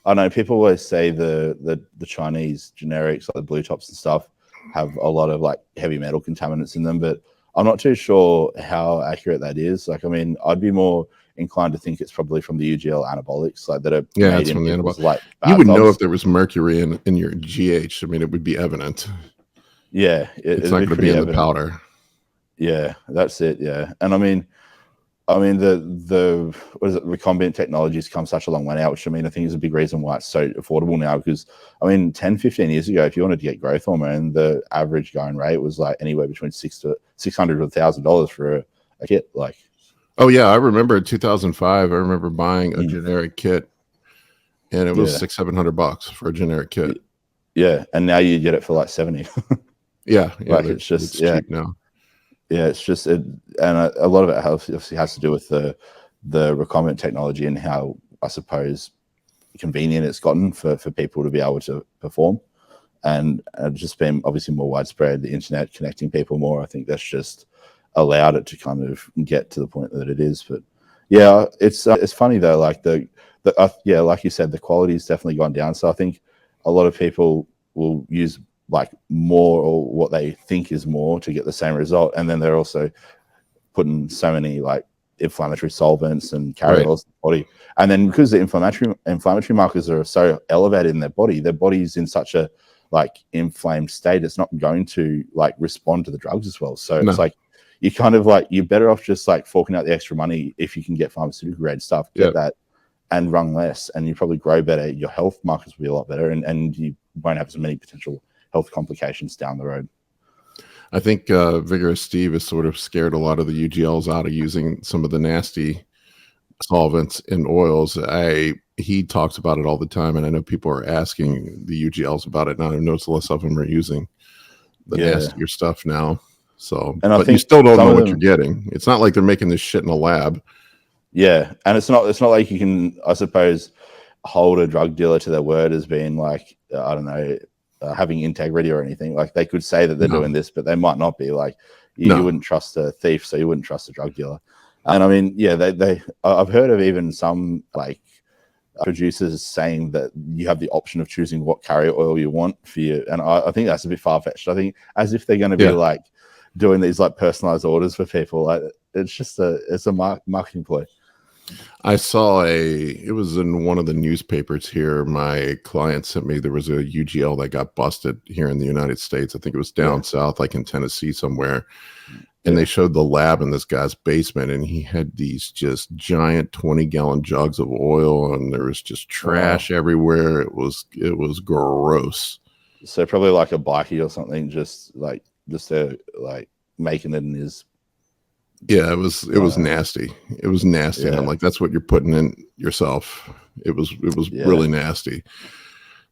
I know people always say the Chinese generics, like the blue tops and stuff, have a lot of like heavy metal contaminants in them, but I'm not too sure how accurate that is. Like, I mean, I'd be more inclined to think it's probably from the UGL anabolics, like that are made in people's like you would know bathtubs. if there was mercury in your GH. I mean, it would be evident. Yeah, it's not going to be in the powder. Yeah, that's it. Yeah, and I mean the what is it? Recombinant technology has come such a long way now, which I mean I think is a big reason why it's so affordable now. Because I mean, 10, 15 years ago, if you wanted to get growth hormone, the average going rate was like anywhere between $600 to $1,000 for a kit. Like, oh yeah, I remember in 2005. I remember buying a generic kit, and it was $600-700 for a generic kit. Yeah, and now you get it for like 70. yeah, like it's cheap now. Yeah, it's just and a lot of it obviously has to do with the recombinant technology and how, I suppose, convenient it's gotten for people to be able to perform, and just been obviously more widespread, the internet connecting people more. I think that's just allowed it to kind of get to the point that it is. But yeah, it's funny though, like yeah, like you said, the quality's definitely gone down. So I think a lot of people will use like more, or what they think is more, to get the same result, and then they're also putting so many like inflammatory solvents and carriers in the body, and then because the inflammatory markers are so elevated in their body's in such a like inflamed state, it's not going to like respond to the drugs as well. So it's like you kind of like, you're better off just like forking out the extra money if you can get pharmaceutical grade stuff, get that and run less, and you probably grow better. Your health markers will be a lot better, and you won't have as many potential health complications down the road. I think Vigorous Steve has sort of scared a lot of the UGLs out of using some of the nasty solvents and oils. He talks about it all the time, and I know people are asking the UGLs about it now. I noticed less of them are using the nastier stuff now. So, and but you still don't know what you're getting. It's not like they're making this shit in a lab. Yeah, and it's not like you can, I suppose, hold a drug dealer to their word as being like, I don't know, having integrity or anything. Like, they could say that they're doing this, but they might not be. Like, you wouldn't trust a thief, so you wouldn't trust a drug dealer. And I mean, yeah, I've heard of even some like producers saying that you have the option of choosing what carrier oil you want for you. And I think that's a bit far-fetched. I think as if they're going to be like doing these like personalized orders for people. Like, it's just it's a marketing ploy. I saw it was in one of the newspapers here. My client sent me, there was a UGL that got busted here in the United States. I think it was down south, like in Tennessee somewhere. And they showed the lab in this guy's basement, and he had these just giant 20-gallon jugs of oil, and there was just trash everywhere. It was gross. So probably like a bikie or something, just making it in his. Yeah, it was nasty. It was nasty. And I'm like, that's what you're putting in yourself. It was really nasty.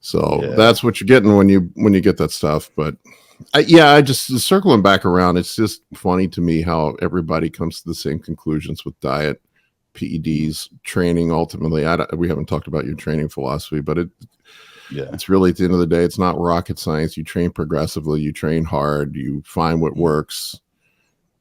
So that's what you're getting when you get that stuff. But I just circling back around, it's just funny to me how everybody comes to the same conclusions with diet, PEDs, training. Ultimately, we haven't talked about your training philosophy, but it's really, at the end of the day, it's not rocket science. You train progressively, you train hard, you find what works,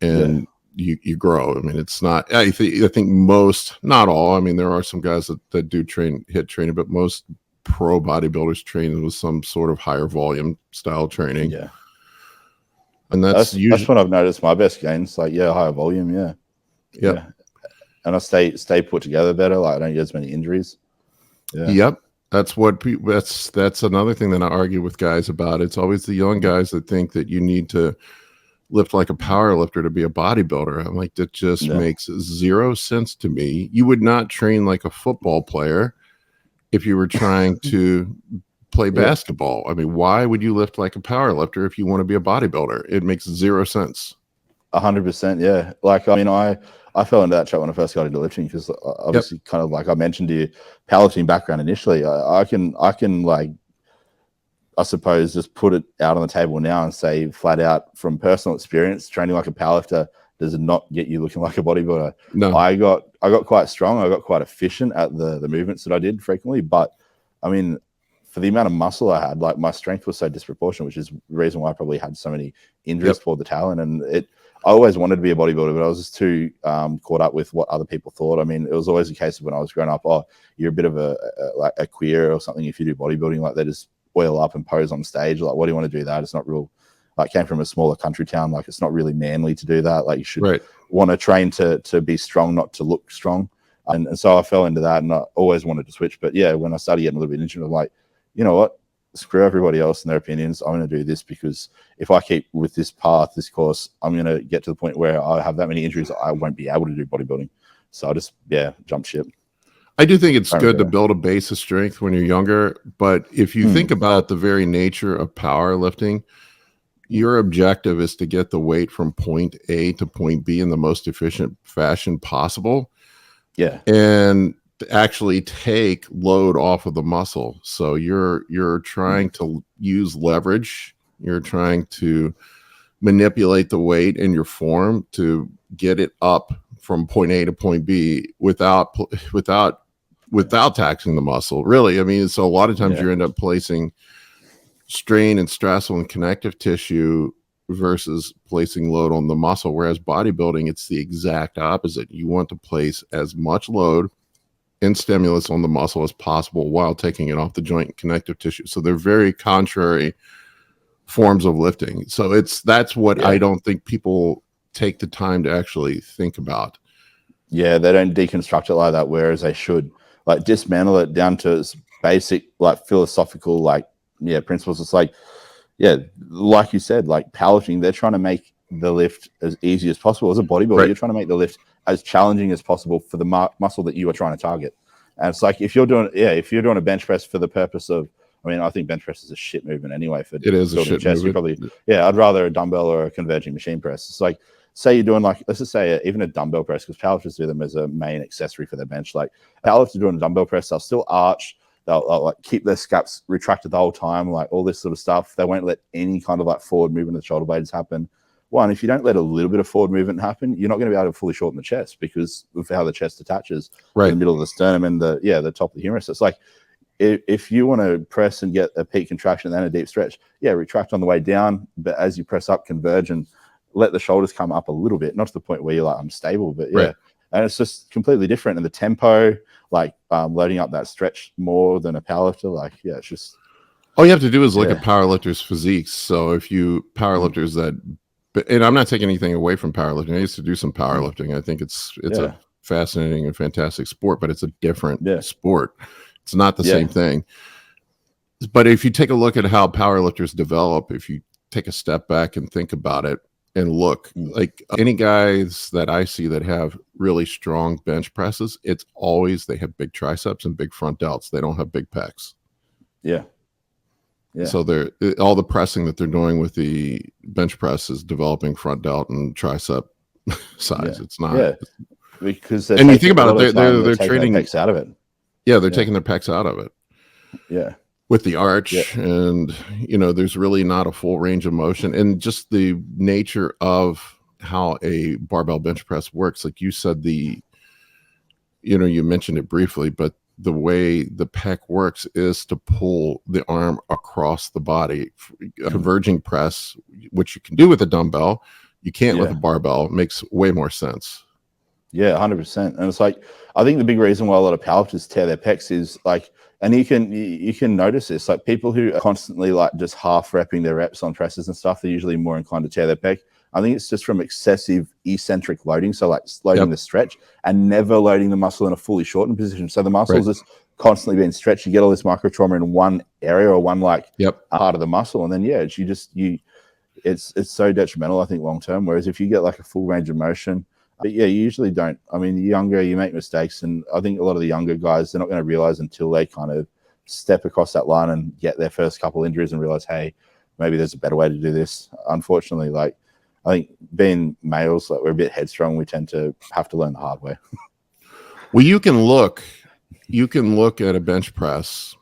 and you grow. I mean, it's not, I think most, not all, I mean, there are some guys that do hit training, but most pro bodybuilders train with some sort of higher volume style training. Yeah. And that's usually when I've noticed my best gains, like, higher volume. Yep. Yeah. And I stay put together better. Like, I don't get as many injuries. Yeah. Yep. That's what that's another thing that I argue with guys about. It's always the young guys that think that you need to lift like a power lifter to be a bodybuilder. I'm like, that just makes zero sense to me. You would not train like a football player if you were trying to play basketball. I mean, why would you lift like a power lifter if you want to be a bodybuilder? It makes zero sense. 100%. Yeah. Like, I mean, I fell into that trap when I first got into lifting because obviously kind of like I mentioned to you, powerlifting background initially, I can like, I suppose, just put it out on the table now and say flat out from personal experience, training like a powerlifter does not get you looking like a bodybuilder. No. I got quite strong. I got quite efficient at the movements that I did frequently. But I mean, for the amount of muscle I had, like, my strength was so disproportionate, which is the reason why I probably had so many injuries for the talent. And I always wanted to be a bodybuilder, but I was just too caught up with what other people thought. I mean, it was always a case of when I was growing up, oh, you're a bit of a queer or something if you do bodybuilding. Like, they just oil up and pose on stage. Like, what do you want to do that? It's not real. Like, came from a smaller country town. Like, it's not really manly to do that. Like, you should want to train to be strong, not to look strong. And so I fell into that, and I always wanted to switch. But yeah, when I started getting a little bit injured, I'm like, you know what? Screw everybody else and their opinions. I'm going to do this because if I keep with this path, this course, I'm going to get to the point where I have that many injuries, I won't be able to do bodybuilding. So I just, jump ship. I do think it's good to build a base of strength when you're younger, but if you think about the very nature of powerlifting, your objective is to get the weight from point A to point B in the most efficient fashion possible. Yeah. And actually take load off of the muscle. So you're trying to use leverage. You're trying to manipulate the weight in your form to get it up from point A to point B without taxing the muscle, really. I mean, so a lot of times you end up placing strain and stress on connective tissue versus placing load on the muscle. Whereas bodybuilding, it's the exact opposite. You want to place as much load and stimulus on the muscle as possible while taking it off the joint and connective tissue. So they're very contrary forms of lifting. So that's what I don't think people take the time to actually think about. Yeah, they don't deconstruct it like that, whereas they should. Like, dismantle it down to its basic, like, philosophical, like, principles. It's like, like you said, like, powerlifting, they're trying to make the lift as easy as possible. As a bodybuilder, you're trying to make the lift as challenging as possible for the muscle that you are trying to target. And it's like, if you're doing a bench press for the purpose of, I mean, I think bench press is a shit movement anyway. For it is a shit chest, movement. I'd rather a dumbbell or a converging machine press. It's like, say you're doing, like, let's just say even a dumbbell press, because powerlifters do them as a main accessory for their bench. Like, powerlifters doing a dumbbell press, they'll still arch, they'll like keep their scaps retracted the whole time, like all this sort of stuff. They won't let any kind of like forward movement of the shoulder blades happen. One, if you don't let a little bit of forward movement happen, you're not going to be able to fully shorten the chest because of how the chest attaches in the middle of the sternum and the top of the humerus. It's like, if you want to press and get a peak contraction and then a deep stretch, retract on the way down, but as you press up, converge and let the shoulders come up a little bit, not to the point where you're like, I'm stable, but and it's just completely different. And the tempo, like, loading up that stretch more than a powerlifter, like, it's just, all you have to do is look at powerlifters' physiques. So if you powerlifters that, and I'm not taking anything away from powerlifting. I used to do some powerlifting. I think it's a fascinating and fantastic sport, but it's a different sport. It's not the same thing. But if you take a look at how powerlifters develop, if you take a step back and think about it and look, like, any guys that I see that have really strong bench presses, it's always they have big triceps and big front delts. They don't have big pecs. So they're all the pressing that they're doing with the bench press is developing front delt and tricep size. It's not because and you think about it, they're training their pecs out of it. They're taking their pecs out of it. With the arch, and there's really not a full range of motion, and just the nature of how a barbell bench press works. Like you said, you mentioned it briefly, but the way the pec works is to pull the arm across the body. A converging press, which you can do with a dumbbell, you can't with a barbell, makes way more sense. 100%. And it's like, I think the big reason why a lot of powerlifters tear their pecs is like, And you can notice this, like people who are constantly like just half repping their reps on presses and stuff, they're usually more inclined to tear their pec. I think it's just from excessive eccentric loading, so like loading the stretch and never loading the muscle in a fully shortened position. So the muscle's just constantly being stretched. You get all this micro trauma in one area or one like part of the muscle, and then it's so detrimental, I think, long term. Whereas if you get like a full range of motion, you usually don't. I mean, the younger you make mistakes, and I think a lot of the younger guys, they're not going to realize until they kind of step across that line and get their first couple injuries and realize, hey, maybe there's a better way to do this. Unfortunately, like I think being males, like we're a bit headstrong, we tend to have to learn the hard way. Well, you can look at a bench press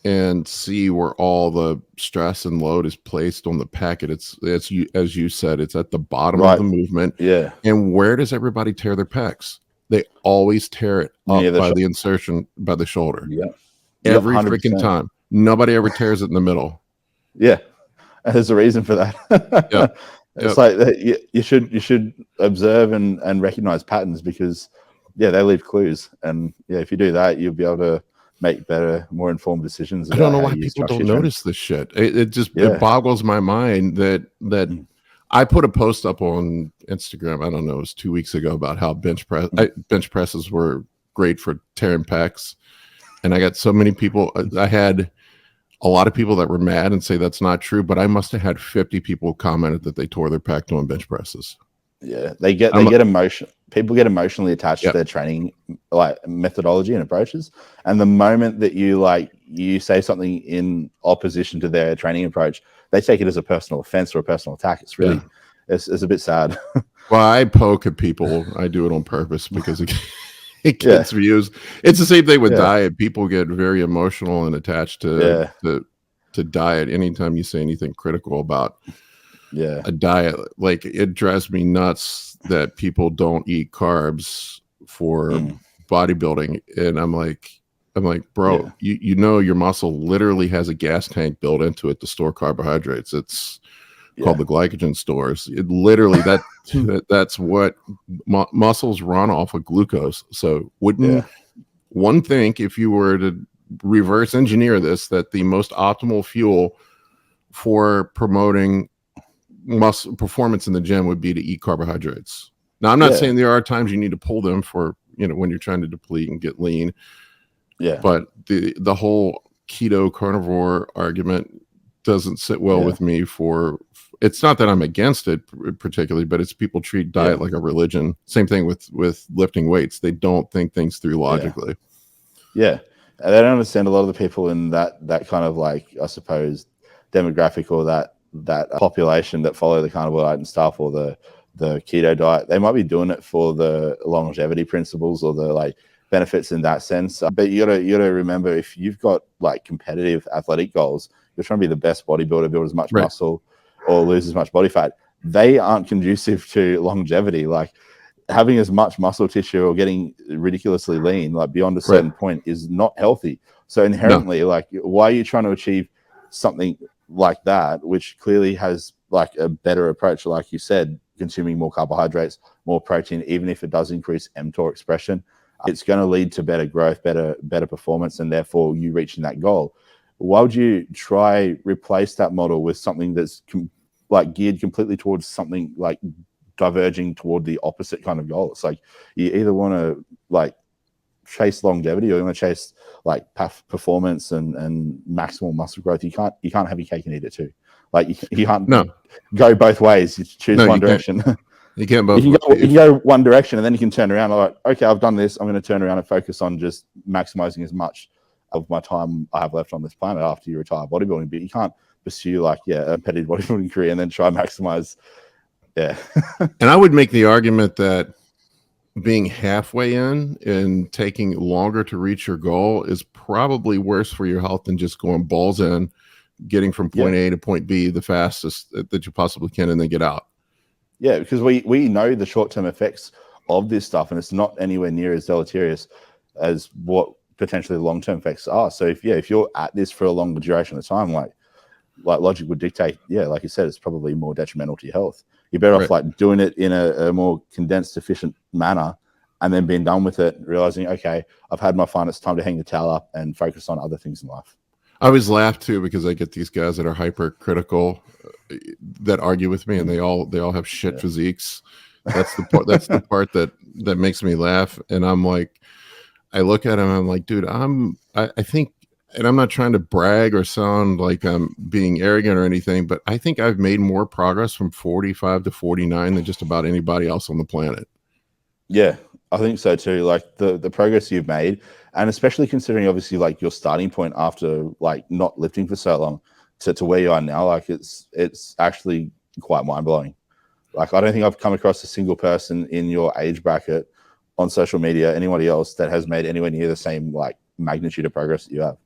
and see where all the stress and load is placed on the packet. It's as you said, it's at the bottom of the movement. Yeah. And where does everybody tear their pecs? They always tear it up by the insertion by the shoulder. Yeah. Every 100%. freaking time. Nobody ever tears it in the middle. Yeah. And there's a reason for that. It's like you should observe and recognize patterns, because they leave clues. And if you do that, you'll be able to make better, more informed decisions. I don't know why people don't notice this shit. It just it boggles my mind that I put a post up on Instagram, I don't know, it was 2 weeks ago, about how bench presses were great for tearing pecs. And I got so many people. I had a lot of people that were mad and say that's not true, but I must have had 50 people commented that they tore their pec doing bench presses. Yeah, they get emotion. People get emotionally attached to their training, like methodology and approaches. And the moment that you say something in opposition to their training approach, they take it as a personal offense or a personal attack. It's really, it's a bit sad. Well, I poke at people. I do it on purpose because it gets views. It's the same thing with diet. People get very emotional and attached to diet. Anytime you say anything critical about a diet, like, it drives me nuts that people don't eat carbs for bodybuilding. And I'm like, bro, you know your muscle literally has a gas tank built into it to store carbohydrates. It's called the glycogen stores. It literally that's what muscles run off of glucose. So wouldn't one think, if you were to reverse engineer this, that the most optimal fuel for promoting muscle performance in the gym would be to eat carbohydrates? Now, I'm not saying there are times you need to pull them for, when you're trying to deplete and get lean. Yeah. But the whole keto carnivore argument doesn't sit well with me. It's not that I'm against it particularly, but it's people treat diet like a religion. Same thing with lifting weights. They don't think things through logically. Yeah. And they don't understand a lot of the people in that kind of, like, I suppose, demographic, or that population that follow the carnivore diet and stuff, or the keto diet. They might be doing it for the longevity principles or the, like, benefits in that sense. But you gotta remember, if you've got, like, competitive athletic goals, you're trying to be the best bodybuilder, build as much muscle or lose as much body fat. They aren't conducive to longevity. Like, having as much muscle tissue or getting ridiculously lean, like, beyond a certain point, is not healthy. So inherently, like, why are you trying to achieve something like that, which clearly has, like, a better approach, like you said, consuming more carbohydrates, more protein, even if it does increase mTOR expression? It's going to lead to better growth, better performance, and therefore you reaching that goal. Why would you try replace that model with something that's geared completely towards something, like, diverging toward the opposite kind of goal? It's like, you either want to, like, chase longevity, or you want to chase, like, performance and maximal muscle growth. You can't have your cake and eat it too. Like, you can't go both ways. You choose one direction. You can't both. You can go one direction, and then you can turn around. Like, okay, I've done this. I'm going to turn around and focus on just maximizing as much of my time I have left on this planet after you retire bodybuilding. But you can't pursue, like, a competitive bodybuilding career and then try and maximize. Yeah. And I would make the argument that being halfway in and taking longer to reach your goal is probably worse for your health than just going balls in, getting from point A to point B the fastest that you possibly can, and then get out. Yeah, because we know the short-term effects of this stuff, and it's not anywhere near as deleterious as what potentially the long-term effects are. So if you're at this for a longer duration of time, like logic would dictate, like you said, it's probably more detrimental to your health. You're better off, like, doing it in a more condensed, efficient manner, and then being done with it, realizing, okay, I've had my fun. It's time to hang the towel up and focus on other things in life. I always laugh too because I get these guys that are hypercritical that argue with me, and they all have shit physiques. That's the part. That's the part that makes me laugh. And I'm like, I look at him, I'm like, dude, I think, and I'm not trying to brag or sound like I'm being arrogant or anything, but I think I've made more progress from 45 to 49 than just about anybody else on the planet. Yeah, I think so too. Like the progress you've made, and especially considering obviously like your starting point after like not lifting for so long to where you are now, like it's actually quite mind blowing. Like I don't think I've come across a single person in your age bracket on social media, anybody else that has made anywhere near the same like magnitude of progress that you have.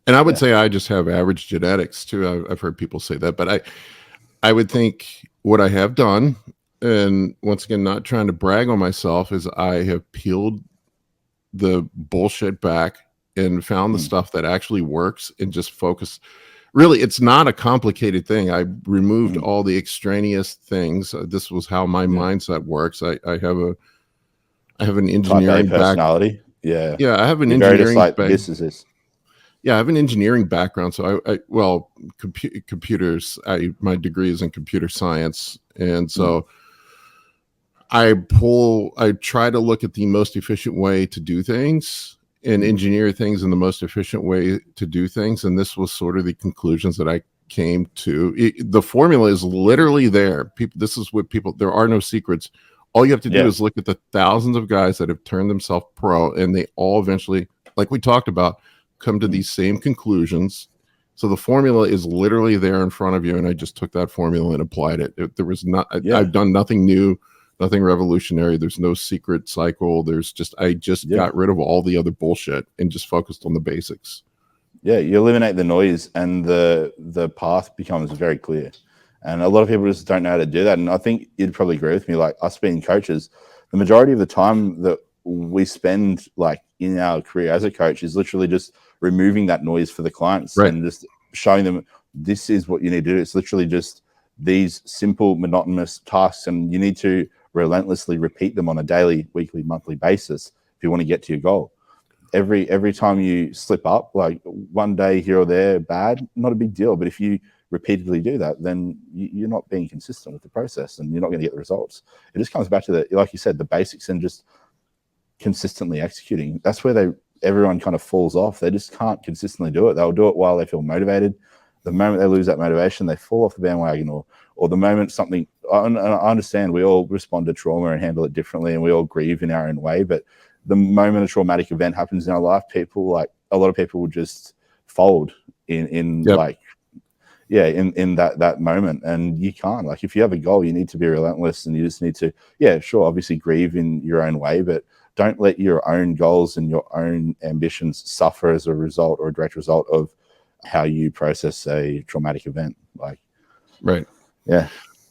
And I would say I just have average genetics too. I've heard people say that, but I would think what I have done, and once again, not trying to brag on myself, is I have peeled the bullshit back and found the stuff that actually works and just focus. Really, it's not a complicated thing. I removed all the extraneous things. This was how my mindset works. I have an engineering personality. Yeah. I have an You're engineering like, this is this. Yeah, I have an engineering background. So computers. My degree is in computer science, and so I try to look at the most efficient way to do things and engineer things in the most efficient way to do things. And this was sort of the conclusions that I came to. The formula is literally there. This is what there are no secrets. All you have to do is look at the thousands of guys that have turned themselves pro, and they all eventually, like we talked about, come to these same conclusions. So the formula is literally there in front of you, and I just took that formula and applied it. There was not, I've done nothing new, nothing revolutionary. There's no secret cycle. I just got rid of all the other bullshit and just focused on the basics. Yeah, you eliminate the noise, and the path becomes very clear. And a lot of people just don't know how to do that. And I think you'd probably agree with me, like us being coaches, the majority of the time that we spend like in our career as a coach is literally just removing that noise for the clients and just showing them this is what you need to do. It's literally just these simple monotonous tasks, and you need to relentlessly repeat them on a daily, weekly, monthly basis if you want to get to your goal. Every time you slip up, like one day here or there bad, not a big deal. But if you repeatedly do that, then you're not being consistent with the process, and you're not going to get the results. It just comes back to like you said, the basics and just consistently executing. That's where everyone kind of falls off. They just can't consistently do it. They'll do it while they feel motivated. The moment they lose that motivation, they fall off the bandwagon, or the moment something. I understand we all respond to trauma and handle it differently, and we all grieve in our own way. But the moment a traumatic event happens in our life, a lot of people will just fold in that moment. And you can't. Like, if you have a goal, you need to be relentless, and you just need to, obviously grieve in your own way, but don't let your own goals and your own ambitions suffer as a result or a direct result of how you process a traumatic event.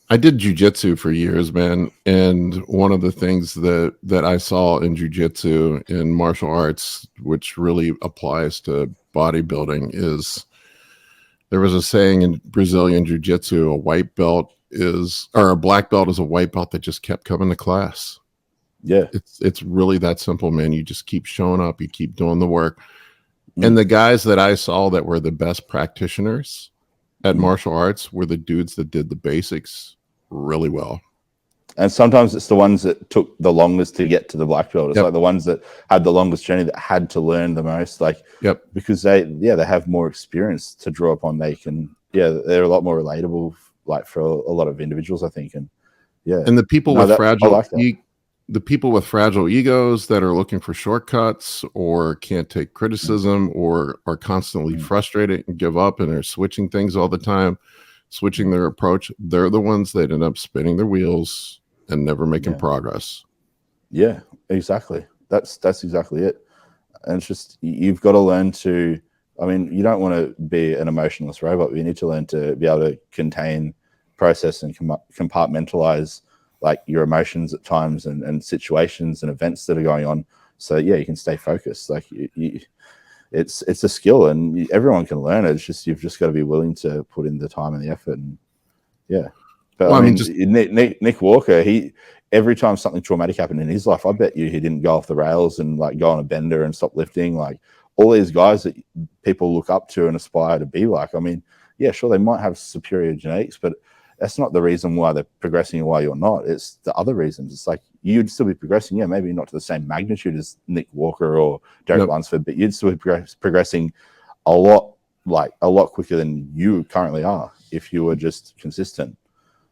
I did jujitsu for years, man, and one of the things that I saw in jujitsu, in martial arts, which really applies to bodybuilding, is there was a saying in Brazilian jiu-jitsu, a black belt is a white belt that just kept coming to class. Yeah. It's really that simple, man. You just keep showing up, you keep doing the work. And the guys that I saw that were the best practitioners at martial arts were the dudes that did the basics really well. And sometimes it's the ones that took the longest to get to the black belt. It's like the ones that had the longest journey, that had to learn the most, because they have more experience to draw upon. They're a lot more relatable, like, for a lot of individuals, I think. And the people the people with fragile egos that are looking for shortcuts or can't take criticism or are constantly frustrated and give up and are switching things all the time, switching their approach, they're the ones that end up spinning their wheels and never making progress. Yeah, exactly. That's exactly it. And it's just, you've got to learn to, you don't want to be an emotionless robot, but you need to learn to be able to contain, process, and compartmentalize like your emotions at times and situations and events that are going on. So you can stay focused. Like it's a skill, and everyone can learn it. It's just, you've just got to be willing to put in the time and the effort. And But Well, I I mean, mean, just Nick Walker, every time something traumatic happened in his life, I bet you he didn't go off the rails and like go on a bender and stop lifting. Like all these guys that people look up to and aspire to be like. I mean, yeah, sure, they might have superior genetics, but that's not the reason why they're progressing and why you're not. It's the other reasons. It's like you'd still be progressing, yeah, maybe not to the same magnitude as Nick Walker or Derek Lunsford, but you'd still be progressing a lot quicker than you currently are if you were just consistent.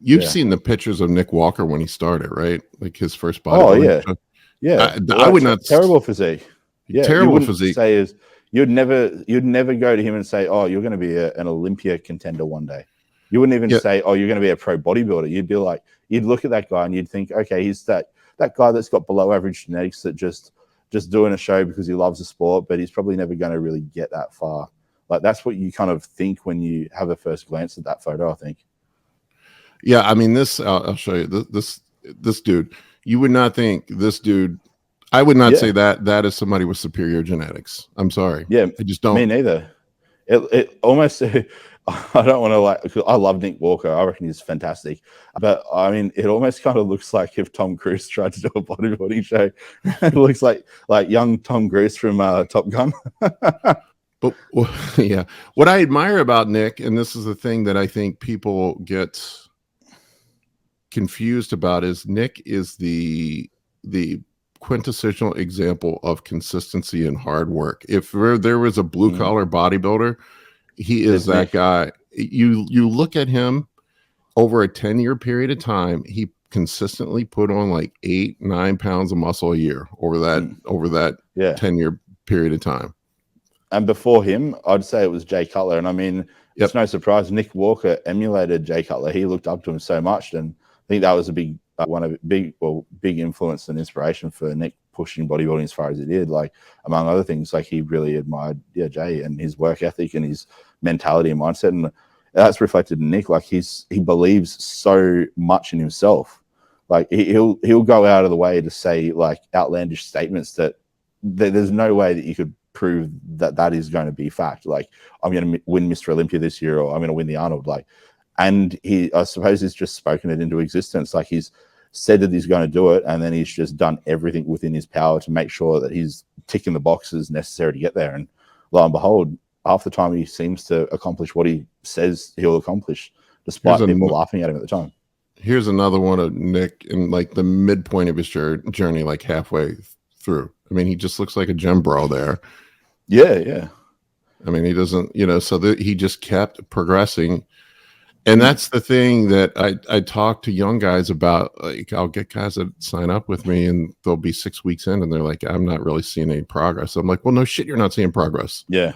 You've seen the pictures of Nick Walker when he started, right? Like his first Oh bodybuilding. yeah, yeah. I would not terrible physique. Yeah, terrible you wouldn't physique. say is you'd never go to him and say, "Oh, you're going to be an Olympia contender one day." You wouldn't even say, "Oh, you're going to be a pro bodybuilder." You'd be like, you'd look at that guy and you'd think, "Okay, he's that guy that's got below average genetics that just doing a show because he loves the sport, but he's probably never going to really get that far." Like that's what you kind of think when you have a first glance at that photo, I think. Yeah, I mean, I'll show you this dude. You would not think this dude. I would not say that is somebody with superior genetics. I'm sorry. Yeah, I just don't. Me neither. It almost. I don't want to like. I love Nick Walker. I reckon he's fantastic. But I mean, it almost kind of looks like if Tom Cruise tried to do a bodybuilding show. It looks like young Tom Cruise from Top Gun. But yeah, what I admire about Nick, and this is the thing that I think people get confused about, is Nick is the quintessential example of consistency and hard work. If there was a blue collar bodybuilder, he is that guy. You look at him over a 10-year period of time, he consistently put on like 8-9 pounds of muscle a year over that 10-year period of time. And before him, I'd say it was Jay Cutler. And I mean, it's no surprise Nick Walker emulated Jay Cutler. He looked up to him so much, and I think that was a big big influence and inspiration for Nick pushing bodybuilding as far as he did. Like among other things, like he really admired Jay and his work ethic and his mentality and mindset, and that's reflected in Nick. Like he believes so much in himself. Like he'll go out of the way to say like outlandish statements that there's no way that you could prove that is going to be fact. Like I'm going to win Mr. Olympia this year, or I'm going to win the Arnold. Like, and I suppose he's just spoken it into existence. Like he's said that he's going to do it, and then he's just done everything within his power to make sure that he's ticking the boxes necessary to get there. And lo and behold, half the time he seems to accomplish what he says he'll accomplish, despite people laughing at him at the time. Here's another one of Nick in like the midpoint of his journey, like halfway through. I mean, he just looks like a gym bro there. Yeah. I mean, he doesn't, so he just kept progressing. And that's the thing that I talk to young guys about. Like, I'll get guys that sign up with me and they'll be 6 weeks in and they're like, I'm not really seeing any progress. I'm like, well, no shit, you're not seeing progress. Yeah.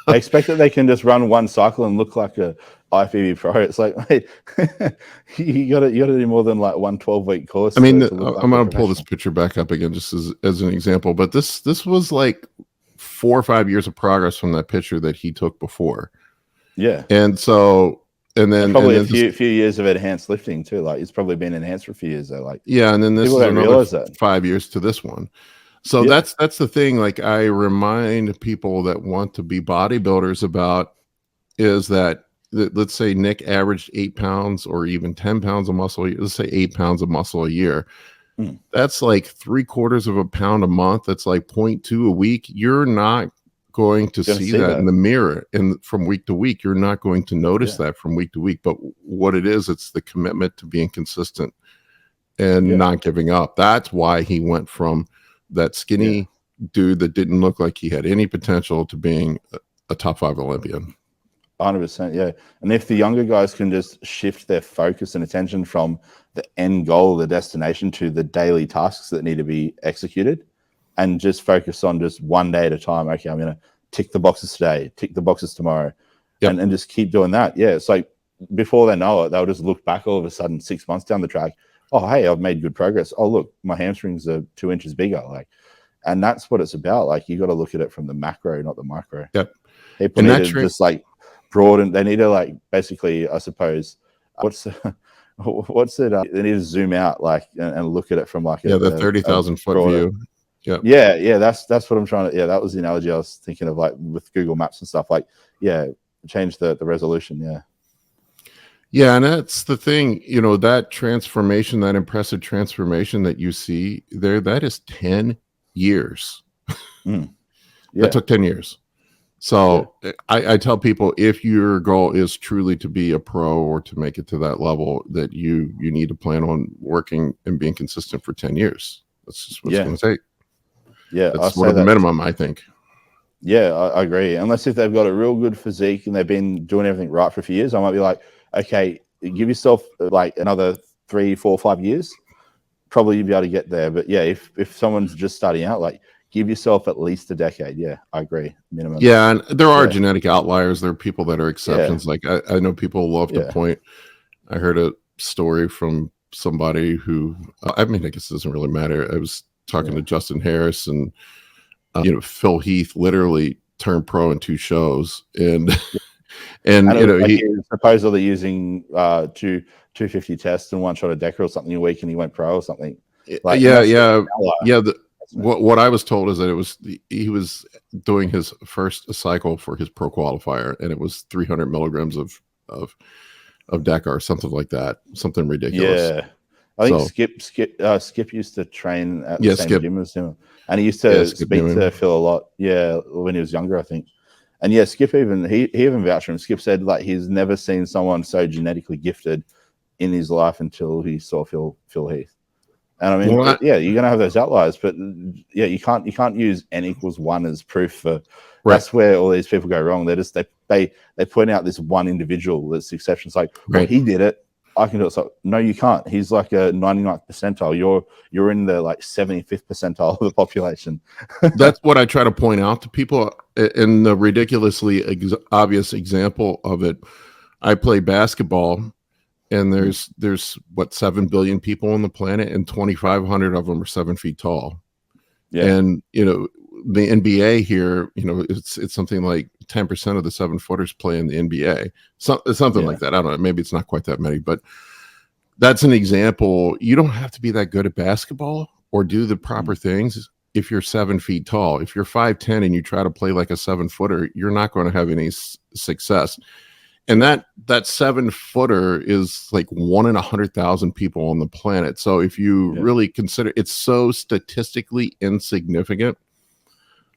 I expect that they can just run one cycle and look like a IFBB pro. It's like, wait, you got to do more than like 1 12-week course. I mean, I'm going to pull this picture back up again just as an example. But this was like 4 or 5 years of progress from that picture that he took before. Yeah. And so, and then probably a few years of enhanced lifting too. Like it's probably been enhanced for a few years though. Like yeah, and then this is another 5 years to this one. So that's the thing. Like I remind people that want to be bodybuilders about is that let's say Nick averaged 8 pounds or even 10 pounds of muscle. Let's say 8 pounds of muscle a year. That's like 3/4 of a pound a month. That's like 0.2 a week. You're not going to see that in the mirror and from week to week. You're not going to notice that from week to week. But what it is, it's the commitment to being consistent and not giving up. That's why he went from that skinny dude that didn't look like he had any potential to being a top 5 Olympian. 100%, yeah. And if the younger guys can just shift their focus and attention from the end goal, the destination, to the daily tasks that need to be executed, and just focus on just one day at a time. Okay, I'm going to tick the boxes today, tick the boxes tomorrow, and just keep doing that. Yeah, it's like before they know it, they'll just look back all of a sudden 6 months down the track. Oh, hey, I've made good progress. Oh, look, my hamstrings are 2 inches bigger. Like, and that's what it's about. Like, you got to look at it from the macro, not the micro. Yep. People need to just like broaden. They need to like basically, I suppose, what's it? They need to zoom out like and look at it from like the 30,000 foot view. Yeah. That's what I'm trying to. Yeah, that was the analogy I was thinking of, like with Google Maps and stuff. Like, change the resolution. Yeah, and that's the thing, that transformation, that impressive transformation that you see there, that is 10 years. Mm. That Yeah. took 10 years. Yeah. So I tell people, if your goal is truly to be a pro or to make it to that level, that you need to plan on working and being consistent for 10 years. That's just what it's Yeah. going to take. Yeah. I That's sort say of the that. minimum, I think. Yeah, I agree. Unless if they've got a real good physique and they've been doing everything right for a few years, I might be like, okay, give yourself like another 3, 4, 5 years. Probably you'll be able to get there. But yeah, if someone's just starting out, like give yourself at least a decade. Yeah, I agree. Minimum. Yeah, and there are Yeah. genetic outliers. There are people that are exceptions. Like I know people love to Yeah. point. I heard a story from somebody who, I mean, I guess it doesn't really matter. I was talking to Justin Harris, and Phil Heath literally turned pro in 2 shows, and And it was like he he was supposedly using 250 tests and 1 shot of Deca or something a week, and he went pro or something. Like, what I was told is that he was doing his first cycle for his pro qualifier, and it was 300 milligrams of Deca or something like that, something ridiculous. Yeah, I think Skip used to train at the same gym as him, and he used to speak to Phil a lot. Yeah, when he was younger, I think. And yeah, Skip he even vouched for him. Skip said like he's never seen someone so genetically gifted in his life until he saw Phil Heath. And I mean, yeah, you're gonna have those outliers, but yeah, you can't use n=1 as proof for. Right. That's where all these people go wrong. They point out this one individual that's the exception. It's like, well, he did it, I can do it. So no, you can't. He's like a 99th percentile. You're in the like 75th percentile of the population. That's what I try to point out to people. In the ridiculously obvious example of it, I play basketball, and there's what, 7 billion people on the planet, and 2,500 of them are 7 feet tall. Yeah. And the NBA here, it's something like 10% of the 7-footers play in the NBA. Something like that. I don't know. Maybe it's not quite that many, but that's an example. You don't have to be that good at basketball or do the proper things if you're 7 feet tall. If you're 5'10" and you try to play like a 7-footer, you're not going to have any success. And that 7-footer is like 1 in 100,000 people on the planet. So if you really consider, it's so statistically insignificant.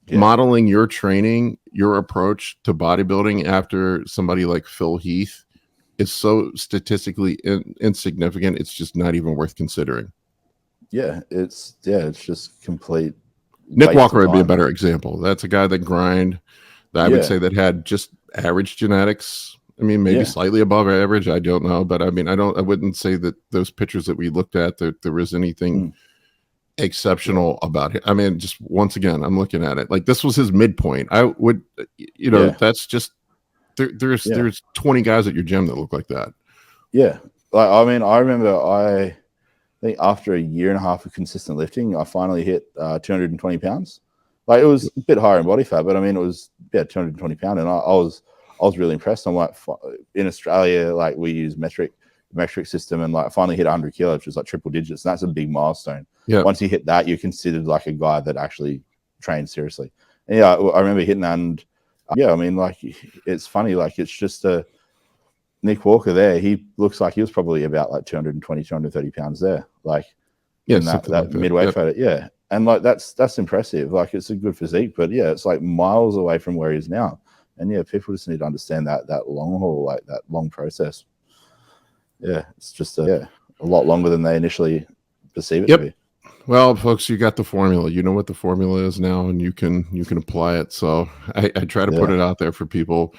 Modeling your training, your approach to bodybuilding after somebody like Phil Heath is so statistically insignificant. It's just not even worth considering. Yeah, it's just complete. Nick Walker would be a better example. That's a guy that grind. I would say that had just average genetics. I mean, maybe slightly above average. I don't know, but I mean, I wouldn't say that those pictures that we looked at, there was anything exceptional about it. I mean, just once again, I'm looking at it like this was his midpoint. I would, that's just there's 20 guys at your gym that look like that. Yeah, like I mean, I remember I think after a year and a half of consistent lifting, I finally hit 220 pounds. Like it was a bit higher in body fat, but I mean, it was 220 pounds, and I was really impressed. I'm like, in Australia, like we use metric system, and like I finally hit 100 kilos, which is like triple digits, and that's a big milestone. Yeah. Once you hit that, you're considered like a guy that actually trains seriously. And yeah, I remember hitting that, and I mean, like it's funny, like it's just Nick Walker there. He looks like he was probably about like 220, 230 pounds there, like in that like midway photo. Yeah, and like that's impressive. Like it's a good physique, but yeah, it's like miles away from where he is now. And yeah, people just need to understand that long haul, like that long process. Yeah, it's just a lot longer than they initially perceive it to be. Well, folks, you got the formula. You know what the formula is now, and you can apply it. So I try to put it out there for people.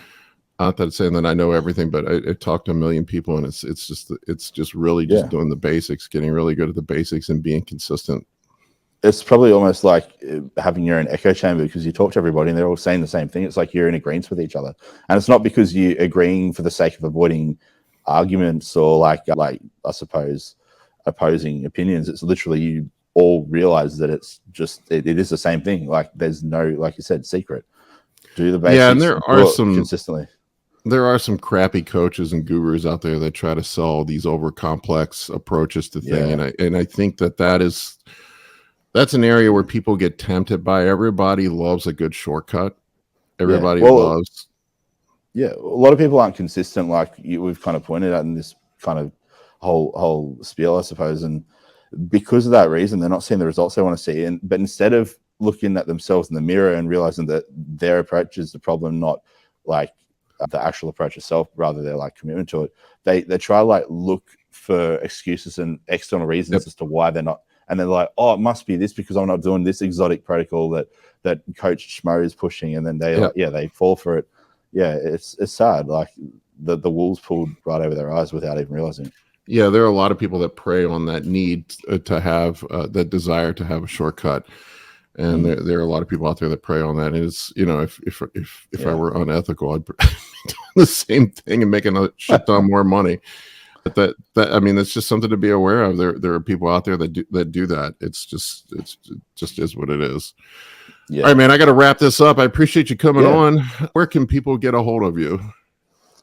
Not that saying that I know everything, but I talked to a million people, and it's just really just doing the basics, getting really good at the basics, and being consistent. It's probably almost like having your own echo chamber, because you talk to everybody and they're all saying the same thing. It's like you're in agreement with each other, and it's not because you're agreeing for the sake of avoiding arguments or like I suppose opposing opinions. It's literally you all realize that it's just it is the same thing. Like there's no, like you said, secret. Do the basics. Yeah, and there are some consistently. There are some crappy coaches and gurus out there that try to sell these over complex approaches to things, and I think that's an area where people get tempted by. Everybody loves a good shortcut. Everybody loves. Yeah, a lot of people aren't consistent, like we've kind of pointed out in this kind of whole spiel, I suppose, and because of that reason, they're not seeing the results they want to see. But instead of looking at themselves in the mirror and realizing that their approach is the problem, not like the actual approach itself, rather their like commitment to it, they try to like look for excuses and external reasons as to why they're not. And they're like, oh, it must be this because I'm not doing this exotic protocol that Coach Schmo is pushing, and then they fall for it. Yeah, it's sad. Like the wool's pulled right over their eyes without even realizing it. Yeah, there are a lot of people that prey on that need to have that desire to have a shortcut, and there are a lot of people out there that prey on that. And it's, you know, if I were unethical, I'd be doing the same thing and making a shit ton more money. But that I mean, it's just something to be aware of. There are people out there that do that. It just is what it is. Yeah. All right, man, I got to wrap this up. I appreciate you coming on. Where can people get a hold of you?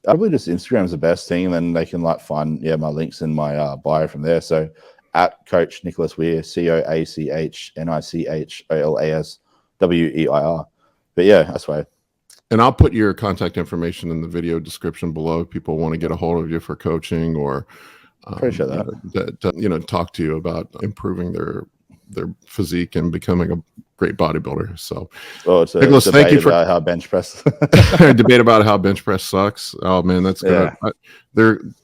Probably just Instagram is the best thing, and then they can like find my links in my bio from there. So at Coach Nicholas Weir, CoachNicholasWeir. But yeah, that's why. And I'll put your contact information in the video description below if people want to get a hold of you for coaching or appreciate that. Talk to you about improving their physique and becoming a great bodybuilder. So, it's a Nicholas, thank you for how bench press. Debate about how bench press sucks. Oh man, that's good.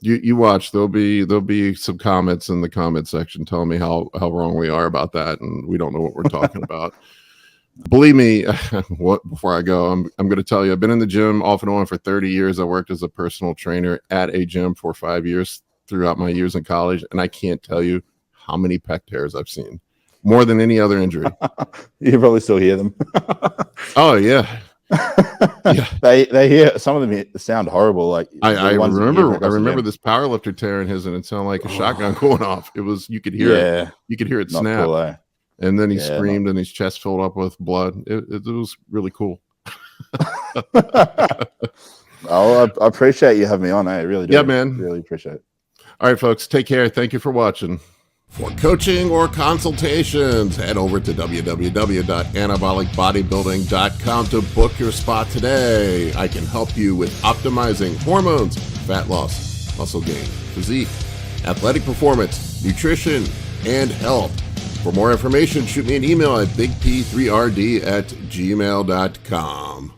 You watch. There'll be some comments in the comment section telling me how wrong we are about that, and we don't know what we're talking about. Believe me, before I go, I'm going to tell you, I've been in the gym off and on for 30 years. I worked as a personal trainer at a gym for 5 years throughout my years in college, and I can't tell you how many pec tears I've seen. More than any other injury. You probably still hear them. Oh yeah. Yeah. They hear some of them sound horrible. Like I remember this powerlifter tearing his, and it sounded like a shotgun going off. It was, you could hear it. You could hear it snap. Cool, and then he screamed and his chest filled up with blood. It was really cool. I appreciate you having me on. I really do. Yeah, man. Really appreciate it. All right, folks. Take care. Thank you for watching. For coaching or consultations, head over to www.anabolicbodybuilding.com to book your spot today. I can help you with optimizing hormones, fat loss, muscle gain, physique, athletic performance, nutrition, and health. For more information, shoot me an email at bigp3rd@gmail.com.